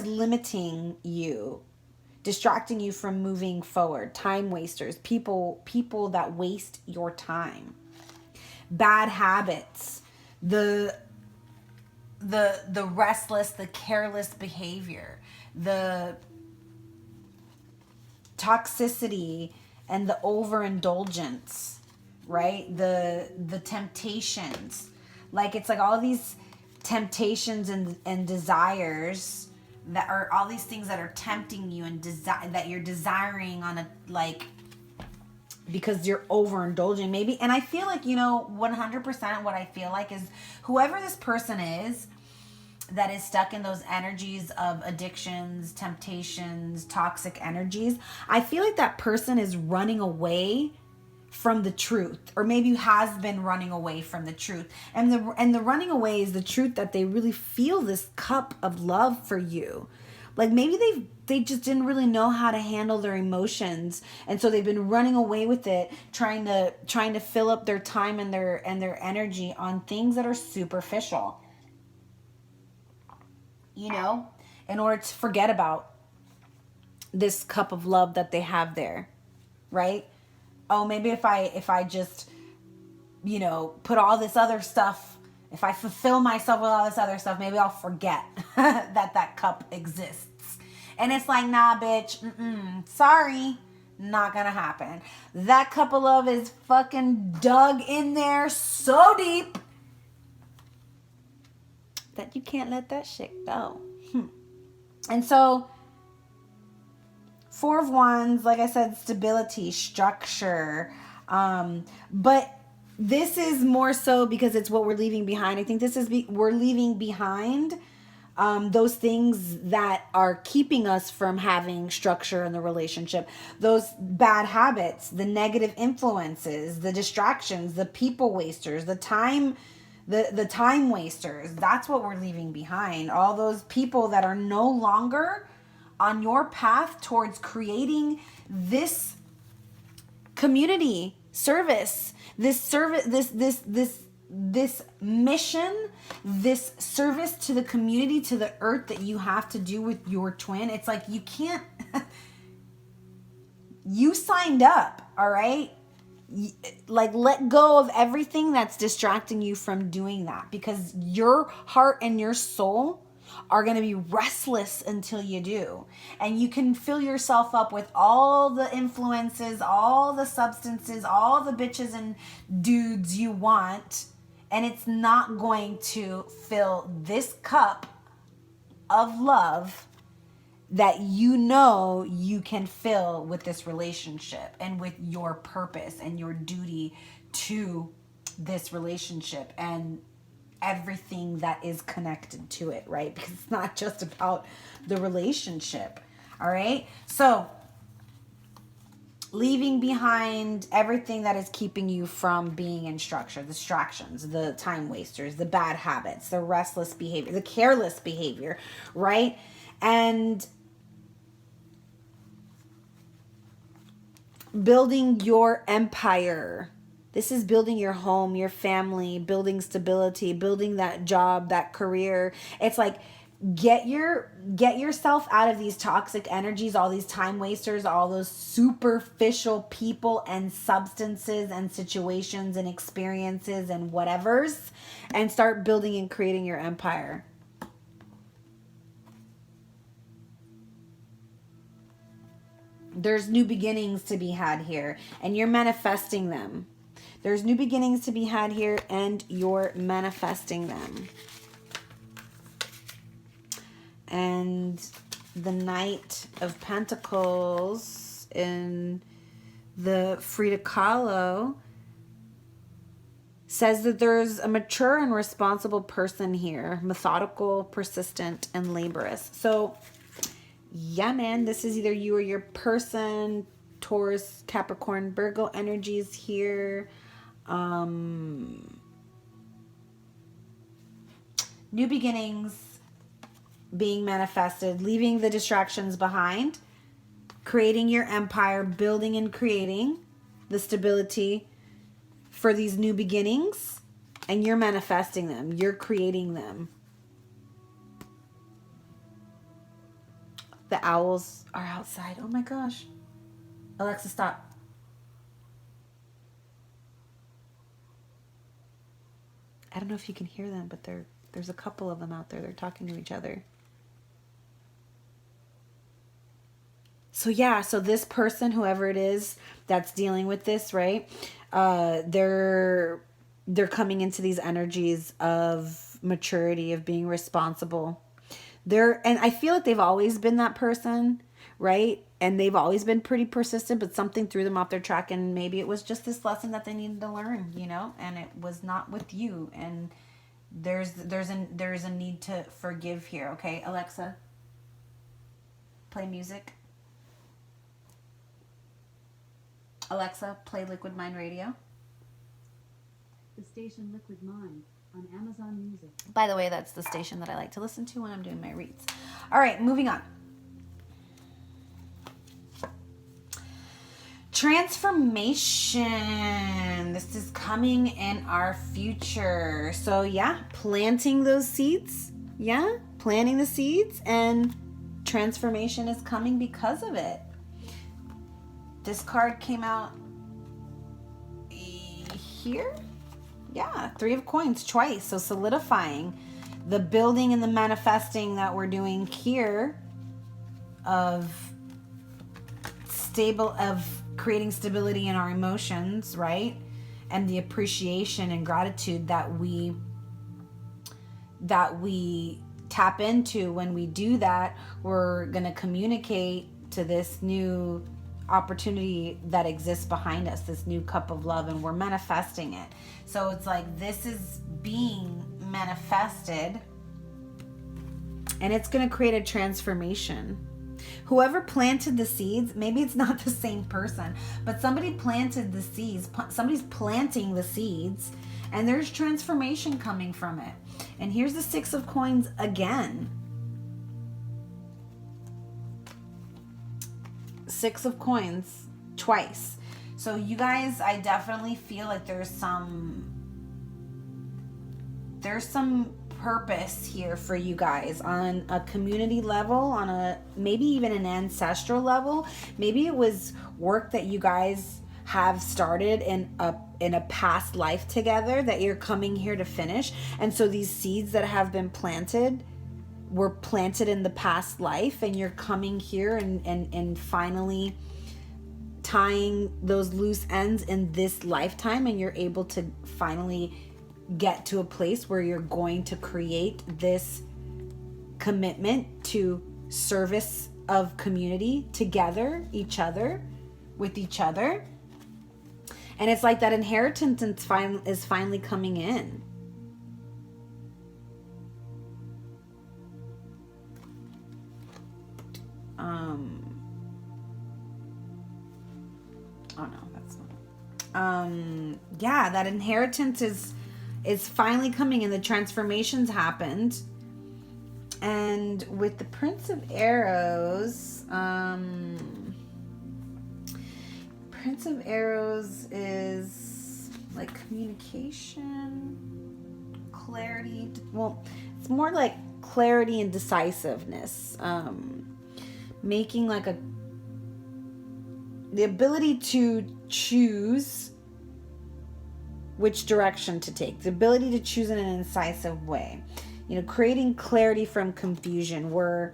limiting you, distracting you from moving forward, time wasters, people that waste your time, bad habits, the restless, the careless behavior, the toxicity and the overindulgence, right? The temptations. Like, it's like all these temptations and desires that are all these things that are tempting you and that you're desiring on a, like, because you're overindulging maybe. And I feel like, you know, 100% what I feel like is whoever this person is that is stuck in those energies of addictions, temptations, toxic energies, I feel like that person is running away from the truth, or maybe has been running away from the truth. And the running away is the truth that they really feel this cup of love for you. Like, maybe they just didn't really know how to handle their emotions, and so they've been running away with it, trying to fill up their time and their energy on things that are superficial, you know, in order to forget about this cup of love that they have there, right? Oh, maybe if I just, you know, put all this other stuff, if I fulfill myself with all this other stuff, maybe I'll forget that cup exists. And it's like, nah, bitch, sorry, not gonna happen. That cup of love is fucking dug in there so deep that you can't let that shit go. And so, Four of Wands, like I said, stability, structure. But this is more so because it's what we're leaving behind. I think this is, we're leaving behind those things that are keeping us from having structure in the relationship, those bad habits, the negative influences, the distractions, the people wasters, the time wasters. That's what we're leaving behind. All those people that are no longer on your path towards creating this community service, this mission, this service to the community, to the earth that you have to do with your twin. It's like you can't, you signed up, all right? Like, let go of everything that's distracting you from doing that, because your heart and your soul are going to be restless until you do. And you can fill yourself up with all the influences, all the substances, all the bitches and dudes you want, and it's not going to fill this cup of love that you know you can fill with this relationship and with your purpose and your duty to this relationship and everything that is connected to it, right? Because it's not just about the relationship, all right? So, leaving behind everything that is keeping you from being in structure, the distractions, the time wasters, the bad habits, the restless behavior, the careless behavior, right? And building your empire. This is building your home, your family, building stability, building that job, that career. It's like, get yourself out of these toxic energies, all these time wasters, all those superficial people and substances and situations and experiences and whatevers, and start building and creating your empire. There's new beginnings to be had here, and you're manifesting them. There's new beginnings to be had here, and you're manifesting them. And the Knight of Pentacles in the Frida Kahlo says that there's a mature and responsible person here. Methodical, persistent, and laborious. So, yeah, man, this is either you or your person. Taurus, Capricorn, Virgo energies here. New beginnings being manifested, leaving the distractions behind, creating your empire, building and creating the stability for these new beginnings, and you're manifesting them. You're creating them. The owls are outside. Oh my gosh. Alexa, stop. I don't know if you can hear them, but there's a couple of them out there. They're talking to each other. So yeah, so this person, whoever it is that's dealing with this, right? They're coming into these energies of maturity, of being responsible. And I feel like they've always been that person, right? And they've always been pretty persistent, but something threw them off their track, and maybe it was just this lesson that they needed to learn, you know, and it was not with you. And there's a need to forgive here. Okay, Alexa, play music. Alexa, play Liquid Mind Radio. The station Liquid Mind on Amazon Music. By the way, that's the station that I like to listen to when I'm doing my reads. All right, moving on. Transformation. This is coming in our future. So yeah, planting those seeds. Yeah, planting the seeds, and transformation is coming because of it. This card came out here. Yeah, 3 of Coins twice. So solidifying the building and the manifesting that we're doing here of creating stability in our emotions, right? And the appreciation and gratitude that we tap into when we do that, we're going to communicate to this new opportunity that exists behind us, this new cup of love, and we're manifesting it. So it's like this is being manifested, and it's going to create a transformation. Whoever planted the seeds, maybe it's not the same person, but somebody planted the seeds. Somebody's planting the seeds, and there's transformation coming from it. And here's the Six of Coins again. Six of Coins twice. So you guys, I definitely feel like there's some purpose here for you guys on a community level, on a maybe even an ancestral level. Maybe it was work that you guys have started in a past life together that you're coming here to finish. And so these seeds that have been planted were planted in the past life, and you're coming here and finally tying those loose ends in this lifetime, and you're able to finally get to a place where you're going to create this commitment to service of community together, with each other. And it's like that inheritance is finally coming in. Oh no, that's not. Yeah, that inheritance is finally coming, and the transformations happened. And with the Prince of Arrows, Prince of Arrows is like communication, clarity. Well, it's more like clarity and decisiveness. Making like the ability to choose which direction to take, the ability to choose in an incisive way, creating clarity from confusion. Wow,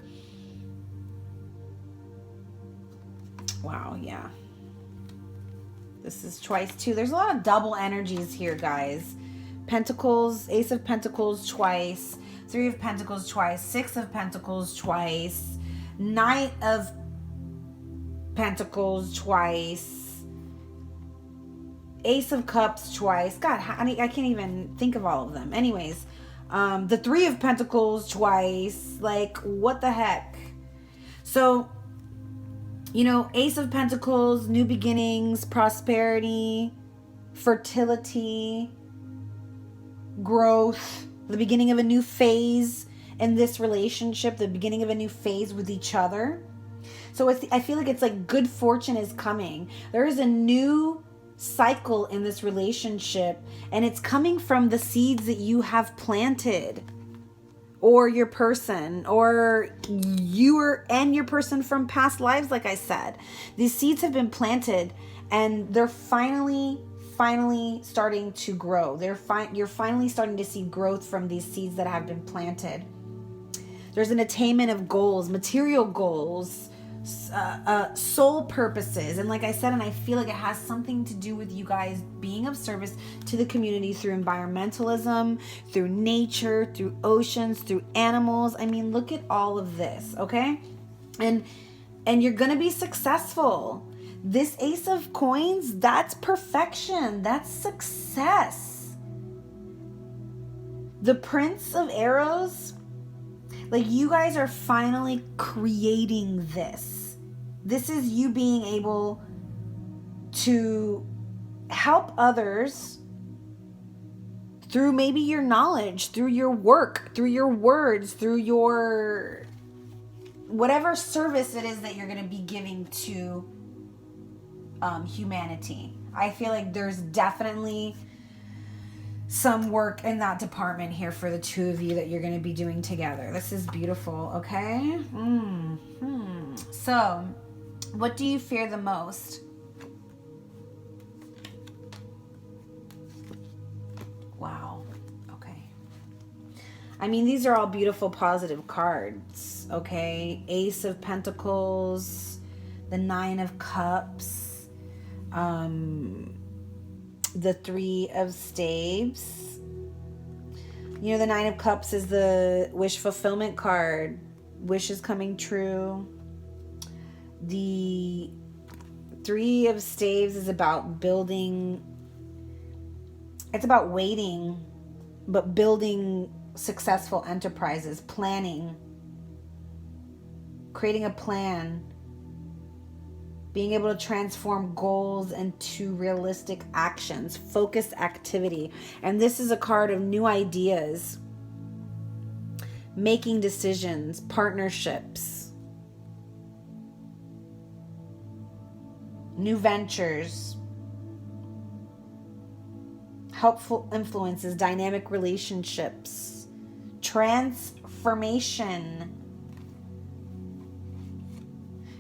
yeah. This is twice too. There's a lot of double energies here, guys. Pentacles, Ace of Pentacles twice, Three of Pentacles twice, Six of Pentacles twice, Knight of Pentacles twice, Ace of Cups twice. God, I can't even think of all of them. Anyways, the Three of Pentacles twice. Like, what the heck? So, Ace of Pentacles, new beginnings, prosperity, fertility, growth, the beginning of a new phase in this relationship, the beginning of a new phase with each other. So I feel like it's like good fortune is coming. There is a new cycle in this relationship, and it's coming from the seeds that you have planted, or your person, or and your person from past lives. Like I said, these seeds have been planted, and they're finally starting to grow. You're finally starting to see growth from these seeds that have been planted. There's an attainment of goals, material goals, soul purposes. And like I said, and I feel like it has something to do with you guys being of service to the community through environmentalism, through nature, through oceans, through animals. I mean, look at all of this, okay? And you're going to be successful. This Ace of Coins, that's perfection. That's success. The Prince of Arrows, like, you guys are finally creating this. This is you being able to help others through maybe your knowledge, through your work, through your words, through your whatever service it is that you're going to be giving to humanity. I feel like there's definitely some work in that department here for the two of you that you're going to be doing together. This is beautiful, okay? So, what do you fear the most? Wow. Okay. I mean, these are all beautiful, positive cards, okay? Ace of Pentacles, the Nine of Cups, the Three of Staves. You know, the Nine of Cups is the wish fulfillment card. Wishes coming true. The Three of Staves is about building. It's about waiting, but building successful enterprises, planning, creating a plan, being able to transform goals into realistic actions, focused activity. And this is a card of new ideas, making decisions, partnerships, new ventures, helpful influences, dynamic relationships, transformation.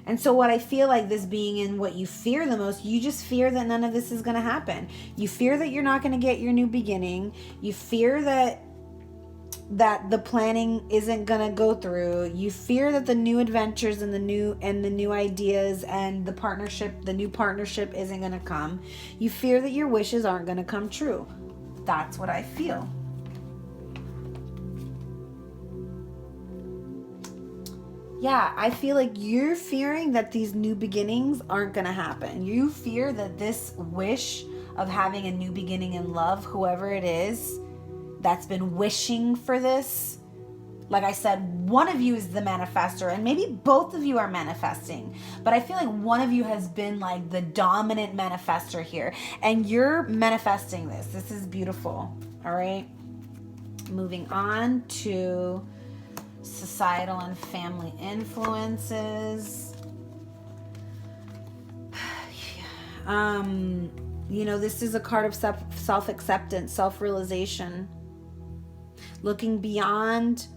And so what I feel like this being in what you fear the most, you just fear that none of this is going to happen. You fear that you're not going to get your new beginning. You fear that the planning isn't going to go through. You fear that the new adventures and the new ideas and the new partnership isn't going to come. You fear that your wishes aren't going to come true. That's what I feel. Yeah, I feel like you're fearing that these new beginnings aren't going to happen. You fear that this wish of having a new beginning in love, whoever it is that's been wishing for this, like I said, one of you is the manifestor, and maybe both of you are manifesting, but I feel like one of you has been like the dominant manifestor here, and you're manifesting this. This is beautiful. All right. Moving on to societal and family influences. You know, this is a card of self-acceptance, self-realization, looking beyond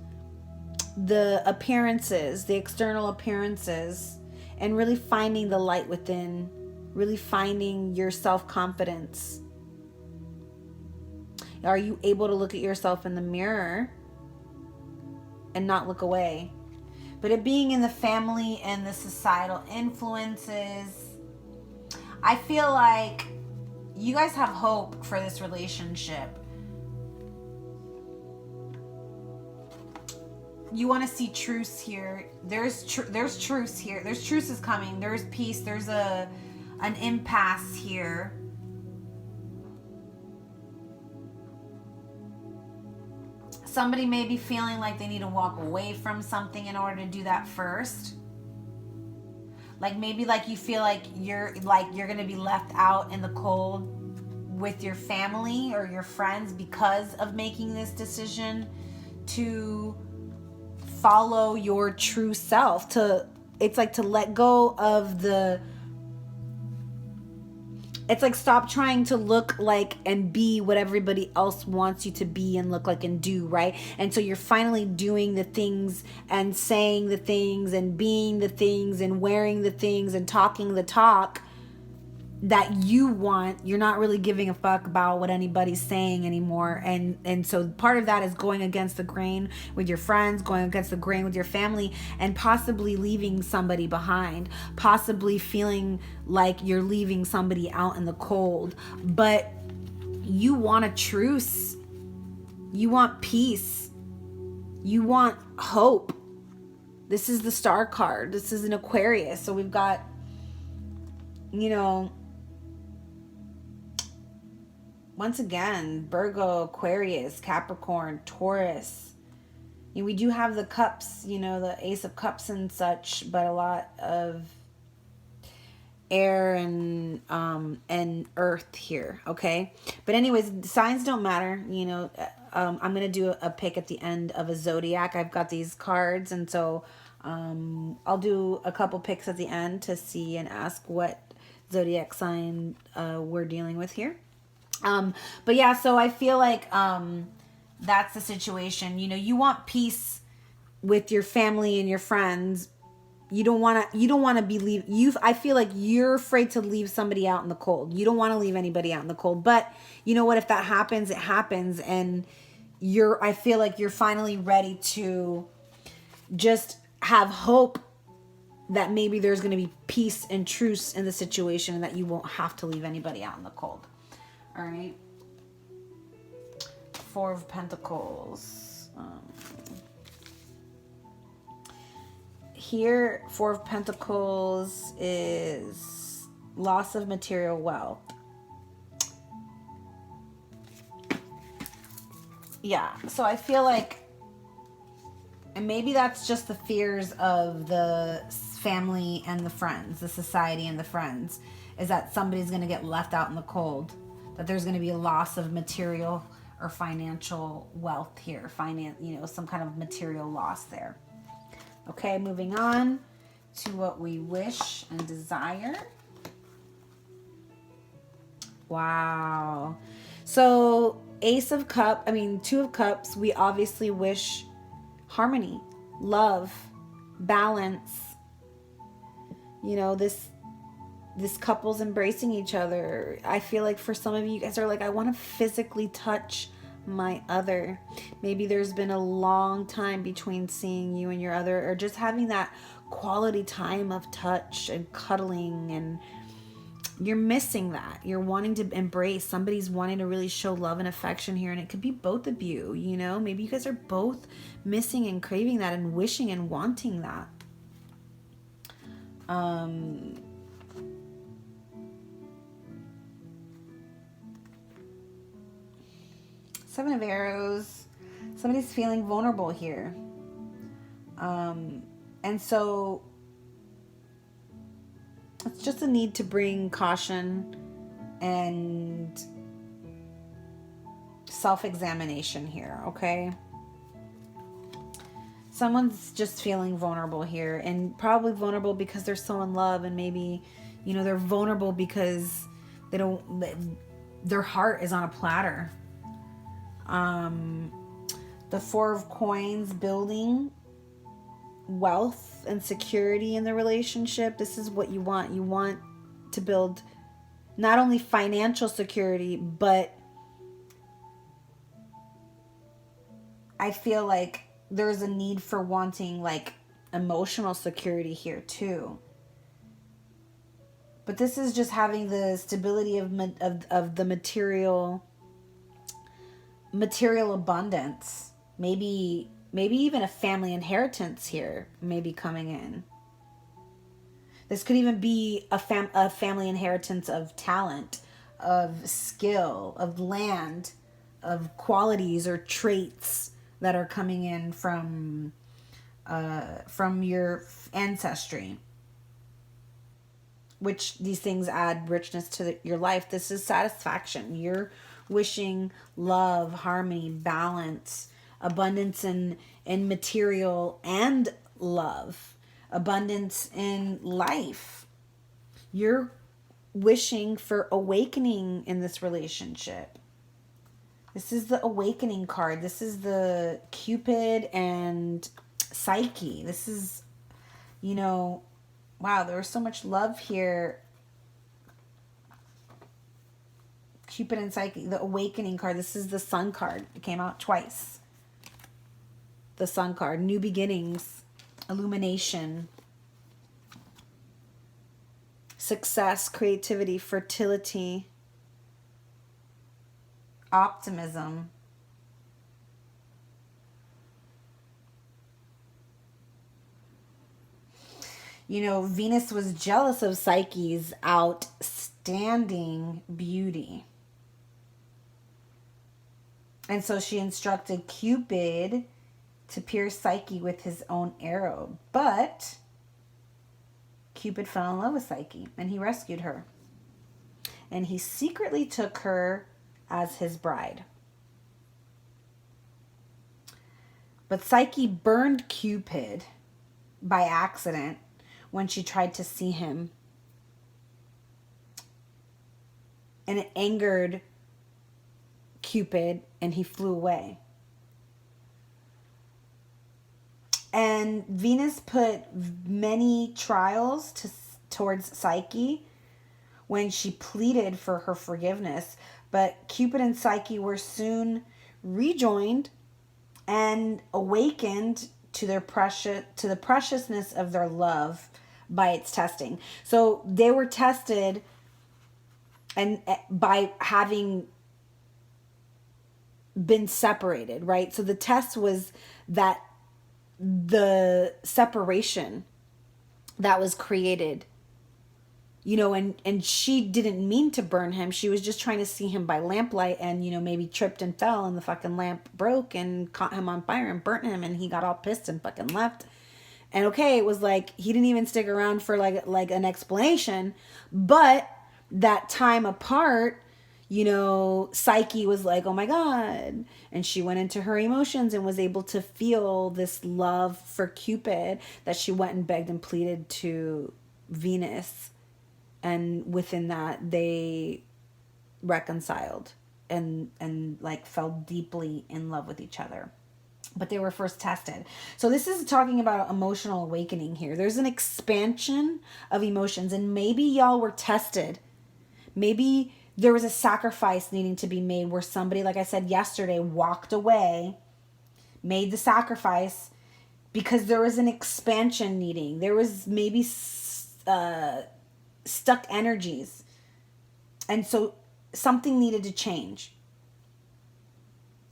the appearances, the external appearances, and really finding the light within, really finding your self-confidence. Are you able to look at yourself in the mirror and not look away? But it being in the family and the societal influences, I feel like you guys have hope for this relationship. You want to see truce here. There's truce here. There's truce is coming. There's peace. There's an impasse here. Somebody may be feeling like they need to walk away from something in order to do that first. Like maybe like you feel like you're going to be left out in the cold with your family or your friends because of making this decision to follow your true self. It's like to let go of it's like stop trying to look like and be what everybody else wants you to be and look like and do, right? And so you're finally doing the things and saying the things and being the things and wearing the things and talking the talk that you want. You're not really giving a fuck about what anybody's saying anymore. And so part of that is going against the grain with your friends, going against the grain with your family, and possibly leaving somebody behind, possibly feeling like you're leaving somebody out in the cold. But you want a truce. You want peace. You want hope. This is the Star card. This is an Aquarius. So we've got, you know, once again, Virgo, Aquarius, Capricorn, Taurus. You know, we do have the cups, you know, the Ace of Cups and such, but a lot of air and earth here, okay? But anyways, signs don't matter, you know. I'm going to do a pick at the end of a zodiac. I've got these cards, and so I'll do a couple picks at the end to see and ask what zodiac sign we're dealing with here. But yeah, so I feel like that's the situation. You know, you want peace with your family and your friends. You don't want to be I feel like you're afraid to leave somebody out in the cold. You don't want to leave anybody out in the cold. But you know what? If that happens, it happens. And I feel like you're finally ready to just have hope that maybe there's going to be peace and truce in the situation and that you won't have to leave anybody out in the cold. All right. Four of Pentacles. Here, Four of Pentacles is loss of material wealth. Yeah, so I feel like, and maybe that's just the fears of the family and the friends, the society and the friends, is that somebody's going to get left out in the cold, that there's going to be a loss of material or financial wealth here, some kind of material loss there. Okay, moving on to what we wish and desire. Wow. So Two of Cups, we obviously wish harmony, love, balance. This couple's embracing each other. I feel like for some of you guys are like, I want to physically touch my other. Maybe there's been a long time between seeing you and your other, or just having that quality time of touch and cuddling, and you're missing that. You're wanting to embrace. Somebody's wanting to really show love and affection here, and it could be both of you, Maybe you guys are both missing and craving that and wishing and wanting that. Seven of Arrows. Somebody's feeling vulnerable here. And so it's just a need to bring caution and self-examination here, okay? Someone's just feeling vulnerable here, and probably vulnerable because they're so in love, and maybe, they're vulnerable because their heart is on a platter. The Four of Coins, building wealth and security in the relationship. This is what you want. You want to build not only financial security, but I feel like there's a need for wanting like emotional security here too. But this is just having the stability of the material abundance. Maybe even a family inheritance here may be coming in. This could even be a family inheritance of talent, of skill, of land, of qualities or traits that are coming in from your ancestry. Which these things add richness to your life. This is satisfaction. You're wishing love, harmony, balance, abundance in material and love, abundance in life. You're wishing for awakening in this relationship. This is the awakening card. This is the Cupid and Psyche. This is, wow, there was so much love here. Cupid and Psyche, the awakening card. This is the Sun card. It came out twice. The Sun card, new beginnings, illumination, success, creativity, fertility, optimism. Venus was jealous of Psyche's outstanding beauty. And so she instructed Cupid to pierce Psyche with his own arrow. But Cupid fell in love with Psyche and he rescued her. And he secretly took her as his bride. But Psyche burned Cupid by accident when she tried to see him. And it angered Cupid and he flew away. And Venus put many trials towards Psyche when she pleaded for her forgiveness. But Cupid and Psyche were soon rejoined and awakened to the preciousness of their love by its testing. So they were tested and by having been separated, right? So the test was that the separation that was created, you know, and she didn't mean to burn him. She was just trying to see him by lamplight, and, you know, maybe tripped and fell and the fucking lamp broke and caught him on fire and burnt him, and he got all pissed and fucking left. And okay, it was like he didn't even stick around for like an explanation, but that time apart, you know, Psyche was like, oh my God. And she went into her emotions and was able to feel this love for Cupid that she went and begged and pleaded to Venus. And within that, they reconciled and like fell deeply in love with each other. But they were first tested. So this is talking about emotional awakening here. There's an expansion of emotions, and maybe y'all were tested. Maybe there was a sacrifice needing to be made where somebody, like I said yesterday, walked away, made the sacrifice because there was an expansion needing. There was maybe stuck energies. And so something needed to change.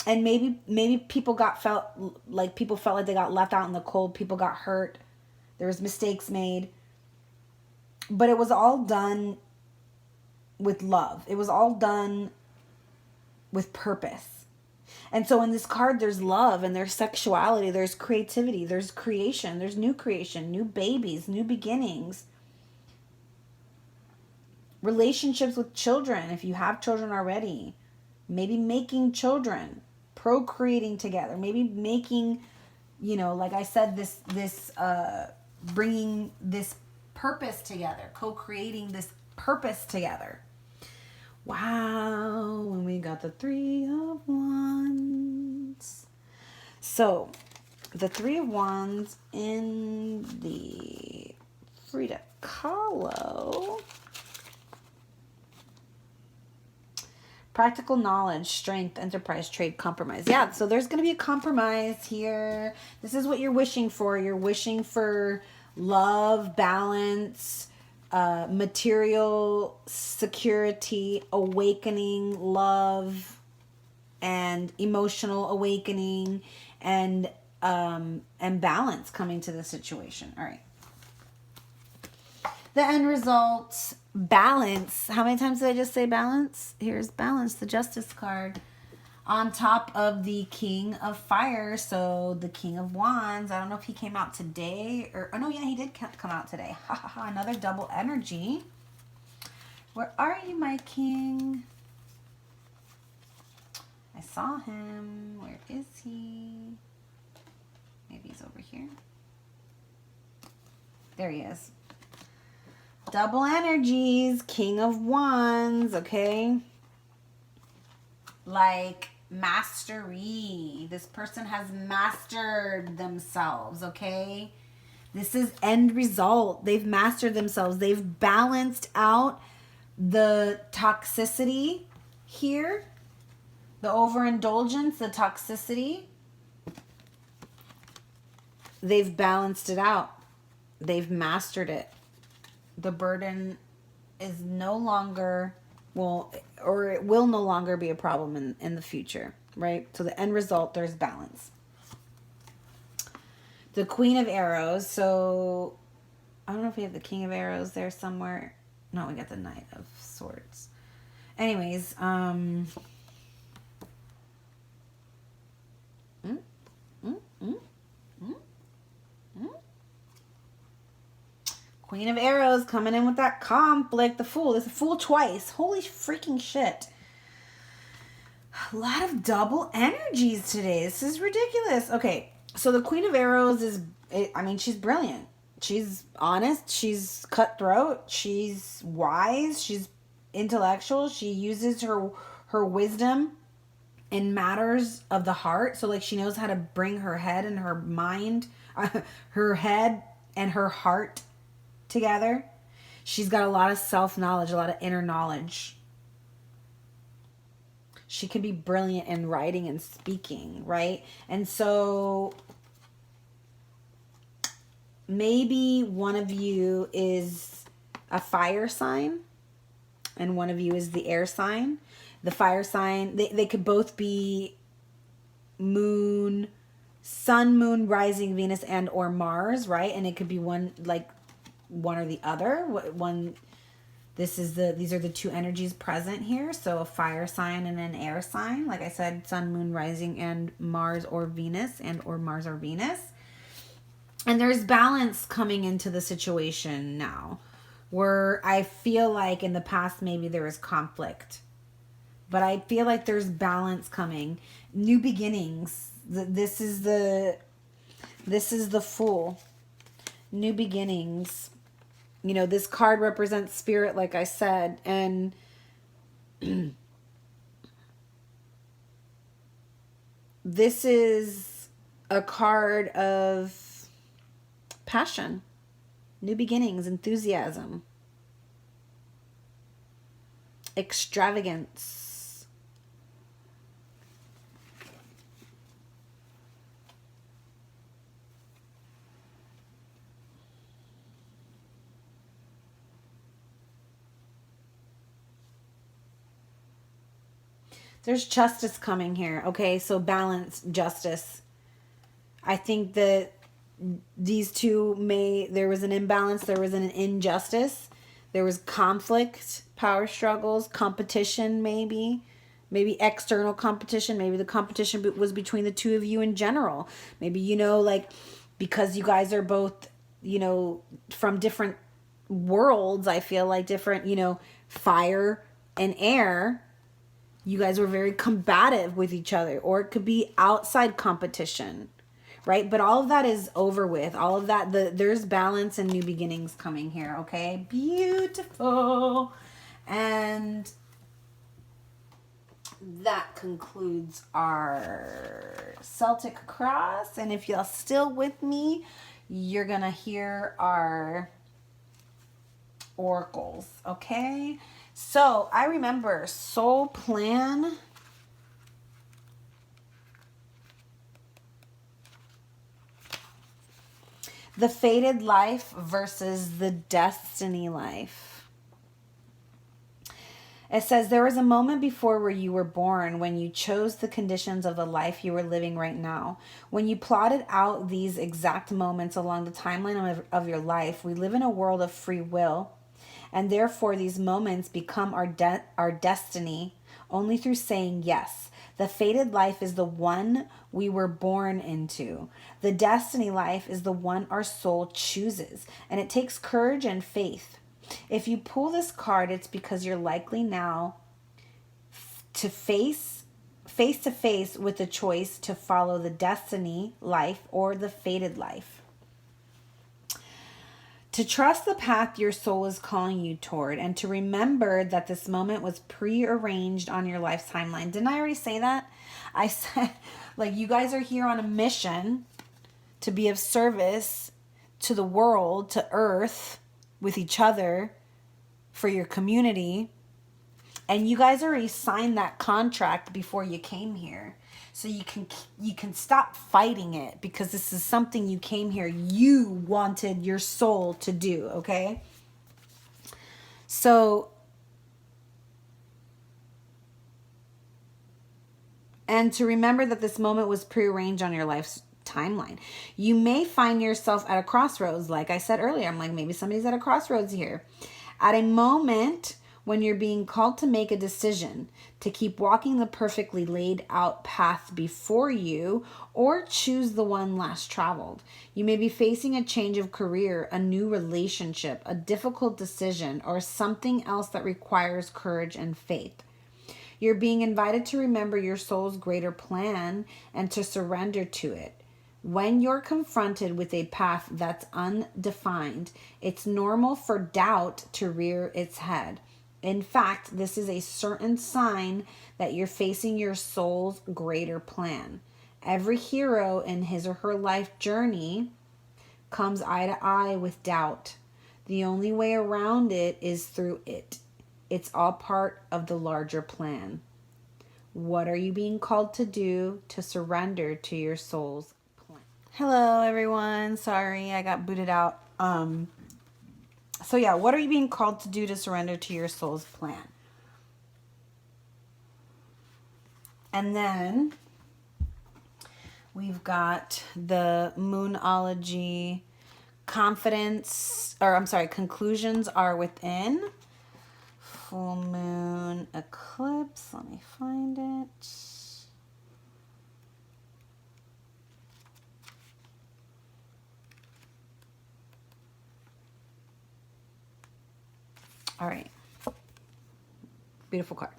And maybe people felt like they got left out in the cold. People got hurt. There was mistakes made. But it was all done with love. It was all done with purpose. And so in this card, there's love and there's sexuality, there's creativity, there's creation, there's new creation, new babies, new beginnings. Relationships with children, if you have children already. Maybe making children. Procreating together, maybe making, you know, like I said, this bringing this purpose together, co-creating this purpose together. Wow, and we got the Three of Wands. So, the Three of Wands in the Frida Kahlo. Practical knowledge, strength, enterprise, trade, compromise. Yeah, so there's going to be a compromise here. This is what you're wishing for. You're wishing for love, balance, material security, awakening, love, and emotional awakening, and balance coming to the situation. All right. The end result, balance. How many times did I just say balance? Here's balance, the Justice card. On top of the King of Fire, so the King of Wands. I don't know if he came out today or... Oh, no, yeah, he did come out today. Ha, ha, ha, another double energy. Where are you, my king? I saw him. Where is he? Maybe he's over here. There he is. Double energies, King of Wands, okay? Like mastery. This person has mastered themselves, okay? This is end result. They've mastered themselves. They've balanced out the toxicity here. The overindulgence, the toxicity. They've balanced it out. They've mastered it. The burden is no longer, or it will no longer be a problem in the future, right? So the end result, there's balance. The Queen of Arrows. So I don't know if we have the King of Arrows there somewhere. No, we got the Knight of Swords. Anyways, Queen of Arrows coming in with that conflict. The Fool. There's a Fool twice. Holy freaking shit. A lot of double energies today. This is ridiculous. Okay, so the Queen of Arrows is, I mean, she's brilliant. She's honest. She's cutthroat. She's wise. She's intellectual. She uses her wisdom in matters of the heart. So, like, she knows how to bring her head and her mind, her head and her heart together. She's got a lot of self-knowledge, a lot of inner knowledge. She can be brilliant in writing and speaking, right? And so maybe one of you is a fire sign and one of you is the air sign. The fire sign, they could both be moon, sun, moon, rising, Venus, and or Mars, right? And it could be one, like one or the other. One, these are the two energies present here. So a fire sign and an air sign. Like I said, sun, moon, rising, and Mars or Venus, and or Mars or Venus. And there's balance coming into the situation now, where I feel like in the past maybe there was conflict, but I feel like there's balance coming, new beginnings. This is the Fool, new beginnings. You know, this card represents spirit, like I said, and this is a card of passion, new beginnings, enthusiasm, extravagance. There's justice coming here. Okay, so balance, justice. I think that these two there was an imbalance, there was an injustice, there was conflict, power struggles, competition, maybe external competition, maybe the competition was between the two of you in general. Maybe, you know, like, because you guys are both, you know, from different worlds, I feel like different, you know, fire and air, you guys were very combative with each other, or it could be outside competition. Right? But all of that is over with. All of that, there's balance and new beginnings coming here, okay? Beautiful. And that concludes our Celtic cross. And if y'all still with me, you're going to hear our oracles, okay? So I remember soul plan. The fated life versus the destiny life. It says, there was a moment before where you were born when you chose the conditions of the life you are living right now. When you plotted out these exact moments along the timeline of your life, we live in a world of free will, and therefore these moments become our destiny only through saying yes. The fated life is the one we were born into. The destiny life is the one our soul chooses, and it takes courage and faith. If you pull this card, it's because you're likely now to face to face with the choice to follow the destiny life or the fated life. To trust the path your soul is calling you toward, and to remember that this moment was prearranged on your life's timeline. Didn't I already say that? I said, like, you guys are here on a mission to be of service to the world, to Earth, with each other, for your community. And you guys already signed that contract before you came here. So you can stop fighting it, because this is something you came here, you wanted your soul to do, okay? So, and to remember that this moment was prearranged on your life's timeline. You may find yourself at a crossroads, like I said earlier. I'm like, maybe somebody's at a crossroads here. At a moment when you're being called to make a decision, to keep walking the perfectly laid out path before you, or choose the one less traveled. You may be facing a change of career, a new relationship, a difficult decision, or something else that requires courage and faith. You're being invited to remember your soul's greater plan and to surrender to it. When you're confronted with a path that's undefined, it's normal for doubt to rear its head. In fact, this is a certain sign that you're facing your soul's greater plan. Every hero in his or her life journey comes eye to eye with doubt. The only way around it is through it. It's all part of the larger plan. What are you being called to do to surrender to your soul's plan? Hello, everyone. Sorry, I got booted out. So yeah, what are you being called to do to surrender to your soul's plan? And then We've got the Moonology conclusions are within. Full moon eclipse. Let me find it. All right. Beautiful card.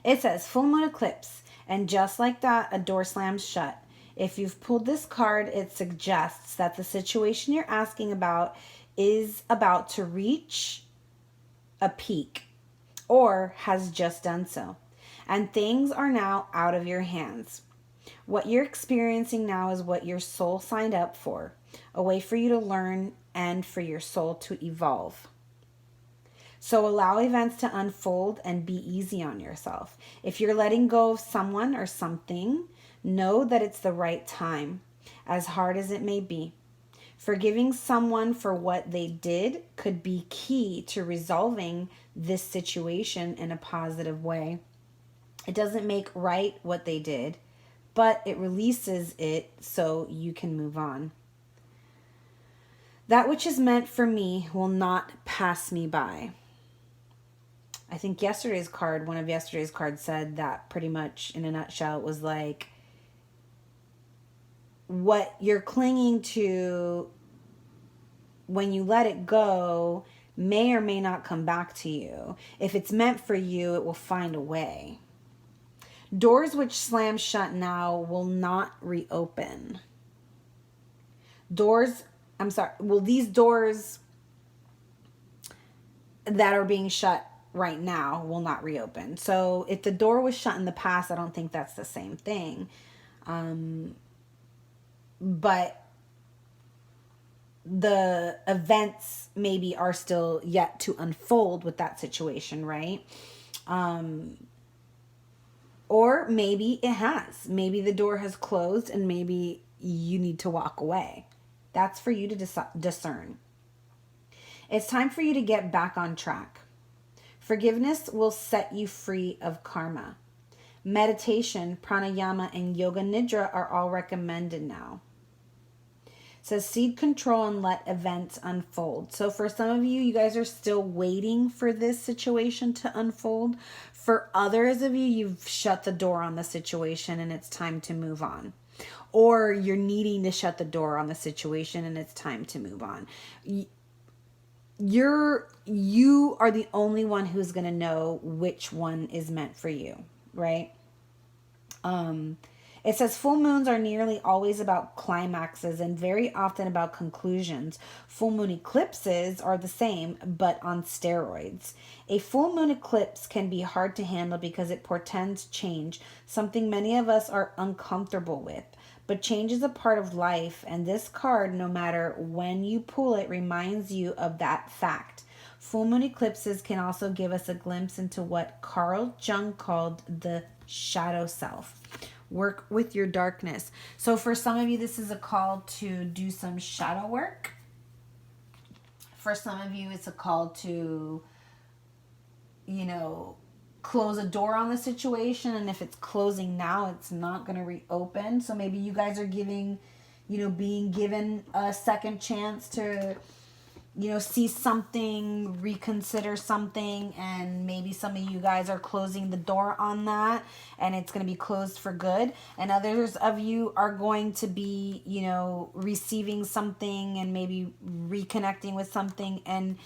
It says full moon eclipse, and just like that, a door slams shut. If you've pulled this card, it suggests that the situation you're asking about is about to reach a peak or has just done so, and things are now out of your hands. What you're experiencing now is what your soul signed up for, a way for you to learn and for your soul to evolve. So allow events to unfold and be easy on yourself. If you're letting go of someone or something, know that it's the right time, as hard as it may be. Forgiving someone for what they did could be key to resolving this situation in a positive way. It doesn't make right what they did, but it releases it so you can move on. That which is meant for me will not pass me by. I think one of yesterday's cards said that pretty much in a nutshell. It was like, what you're clinging to when you let it go may or may not come back to you. If it's meant for you, it will find a way. Doors which slam shut now will not reopen. These doors that are being shut right now will not reopen. So if the door was shut in the past, I don't think that's the same thing. But the events maybe are still yet to unfold with that situation, right? Or maybe it has. Maybe the door has closed and maybe you need to walk away. That's for you to discern. It's time for you to get back on track. Forgiveness will set you free of karma. Meditation, pranayama, and yoga nidra are all recommended now. It says seed control and let events unfold. So for some of you, you guys are still waiting for this situation to unfold. For others of you, you've shut the door on the situation and it's time to move on. Or you're needing to shut the door on the situation and it's time to move on. You are the only one who's going to know which one is meant for you, right? It says full moons are nearly always about climaxes and very often about conclusions. Full moon eclipses are the same, but on steroids. A full moon eclipse can be hard to handle because it portends change, something many of us are uncomfortable with. But change is a part of life, and this card, no matter when you pull it, reminds you of that fact. Full moon eclipses can also give us a glimpse into what Carl Jung called the shadow self. Work with your darkness. So for some of you, this is a call to do some shadow work. For some of you, it's a call to, close a door on the situation. And if it's closing now, it's not going to reopen. So maybe you guys are being given a second chance to, see something, reconsider something, and maybe some of you guys are closing the door on that and it's going to be closed for good. And others of you are going to be, receiving something and maybe reconnecting with something, and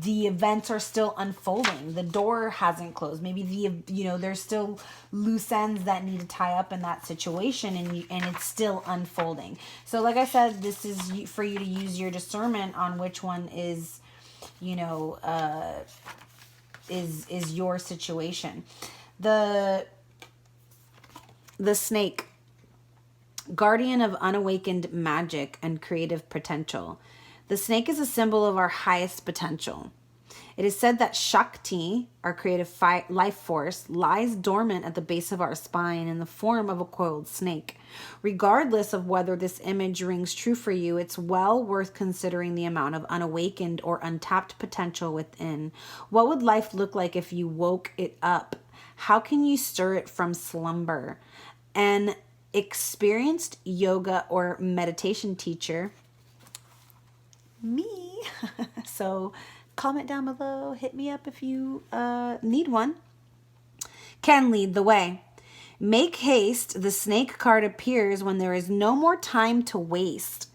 the events are still unfolding. The door hasn't closed. Maybe there's still loose ends that need to tie up in that situation, and it's still unfolding. So like I said, this is for you to use your discernment on which one is your situation. The snake, guardian of unawakened magic and creative potential. The snake is a symbol of our highest potential. It is said that Shakti, our creative life force, lies dormant at the base of our spine in the form of a coiled snake. Regardless of whether this image rings true for you, it's well worth considering the amount of unawakened or untapped potential within. What would life look like if you woke it up? How can you stir it from slumber? And experienced yoga or meditation teacher, me, so comment down below, hit me up if you need one, can lead the way. Make haste, the snake card appears when there is no more time to waste.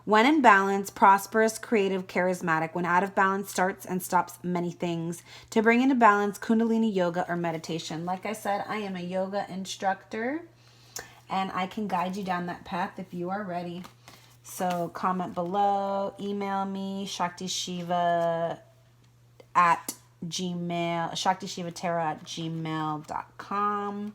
When in balance, prosperous, creative, charismatic. When out of balance, starts and stops many things. To bring into balance, Kundalini yoga or meditation. Like I said, I am a yoga instructor, and I can guide you down that path if you are ready. So comment below, email me, ShaktiShivaTarot@gmail.com.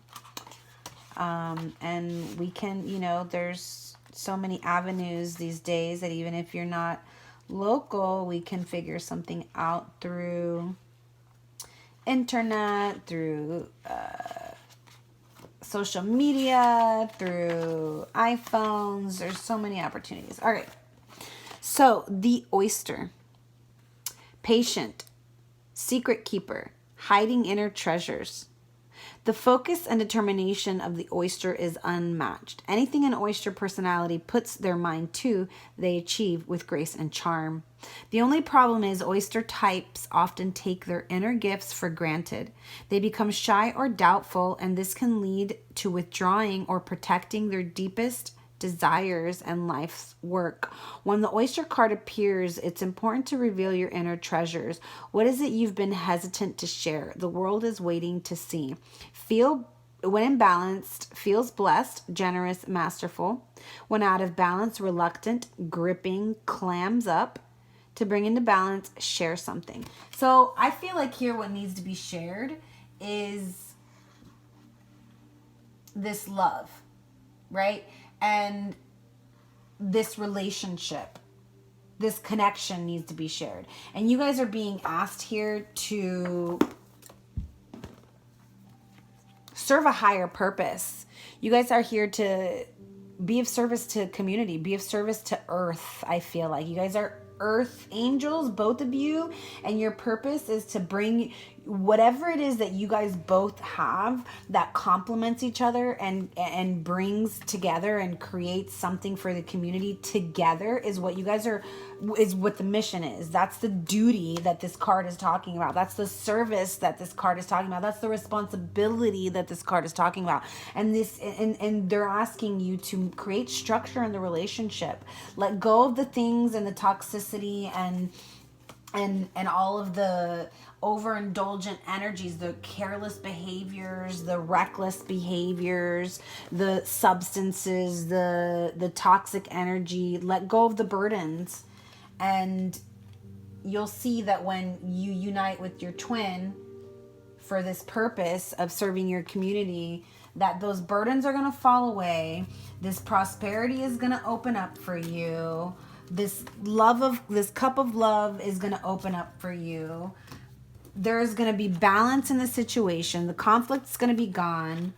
And we can, you know, there's so many avenues these days that even if you're not local, we can figure something out through internet, through social media, through iPhones. There's so many opportunities. All right. So the oyster, patient, secret keeper, hiding inner treasures. The focus and determination of the oyster is unmatched. Anything an oyster personality puts their mind to, they achieve with grace and charm. The only problem is oyster types often take their inner gifts for granted. They become shy or doubtful, and this can lead to withdrawing or protecting their deepest desires and life's work. When the oyster card appears, it's important to reveal your inner treasures. What is it you've been hesitant to share? The world is waiting to see. When imbalanced, feels blessed, generous, masterful. When out of balance, reluctant, gripping, clams up. To bring into balance, share something. So I feel like here what needs to be shared is this love, right? And this relationship, this connection needs to be shared. And you guys are being asked here to serve a higher purpose. You guys are here to be of service to community, be of service to earth. I feel like you guys are earth angels, both of you, and your purpose is to bring whatever it is that you guys both have that complements each other and brings together and creates something for the community together is what you guys are, is what the mission is. That's the duty that this card is talking about. That's the service that this card is talking about. That's the responsibility that this card is talking about. And this, and they're asking you to create structure in the relationship. Let go of the things and the toxicity and all of the overindulgent energies, the careless behaviors, the reckless behaviors, the substances, the toxic energy. Let go of the burdens. And you'll see that when you unite with your twin for this purpose of serving your community, that those burdens are going to fall away. This prosperity is going to open up for you. This cup of love is going to open up for you. There's going to be balance in the situation. The conflict's going to be gone.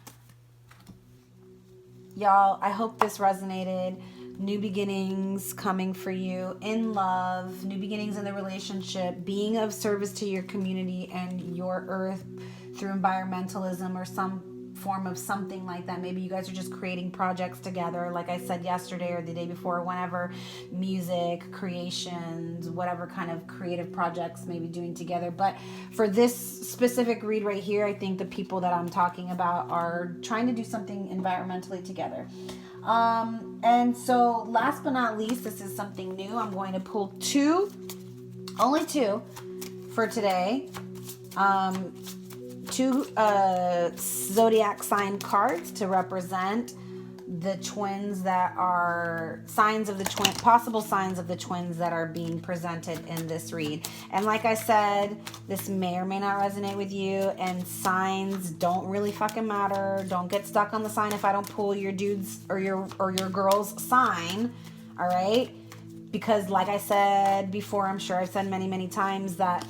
Y'all, I hope this resonated. New beginnings coming for you in love. New beginnings in the relationship. Being of service to your community and your earth through environmentalism or some form of something like that. Maybe you guys are just creating projects together, like I said yesterday or the day before, whenever, music, creations, whatever kind of creative projects maybe doing together. But for this specific read right here, I think the people that I'm talking about are trying to do something environmentally together. And so last but not least, this is something new. I'm going to pull only two for today. Two zodiac sign cards to represent the twins that are possible signs of the twins that are being presented in this read. And like I said, this may or may not resonate with you, and signs don't really fucking matter. Don't get stuck on the sign if I don't pull your dude's or your girl's sign. All right? Because like I said before, I'm sure I've said many, many times that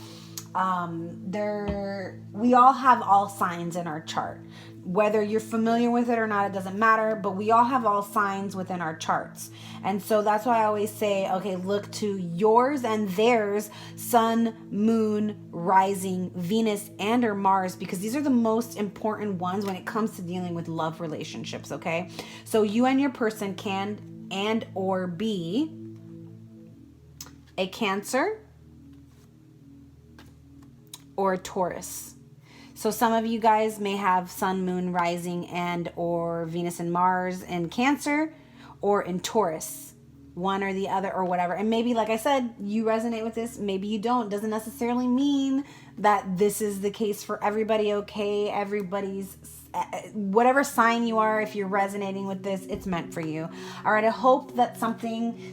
we all have all signs in our chart. Whether you're familiar with it or not, it doesn't matter, but we all have all signs within our charts. And so that's why I always say, okay, look to yours and theirs, sun, moon, rising, Venus, and or Mars, because these are the most important ones when it comes to dealing with love relationships, okay? So you and your person can and or be a Cancer or a Taurus. So some of you guys may have sun, moon, rising, and or Venus and Mars in Cancer or in Taurus, one or the other or whatever. And maybe, like I said, you resonate with this, maybe you don't. Doesn't necessarily mean that this is the case for everybody, okay? Everybody's, whatever sign you are, if you're resonating with this, it's meant for you. All right, I hope that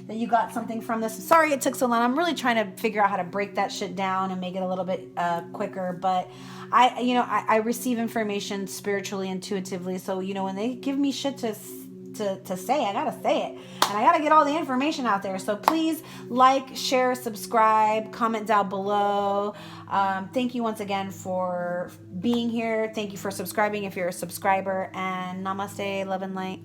you got something from this. Sorry it took so long. I'm really trying to figure out how to break that shit down and make it a little bit quicker, but I receive information spiritually, intuitively. So, when they give me shit to say, I gotta say it, and I gotta get all the information out there. So please like, share, subscribe, comment down below. Thank you once again for being here. Thank you for subscribing if you're a subscriber, and namaste, love and light.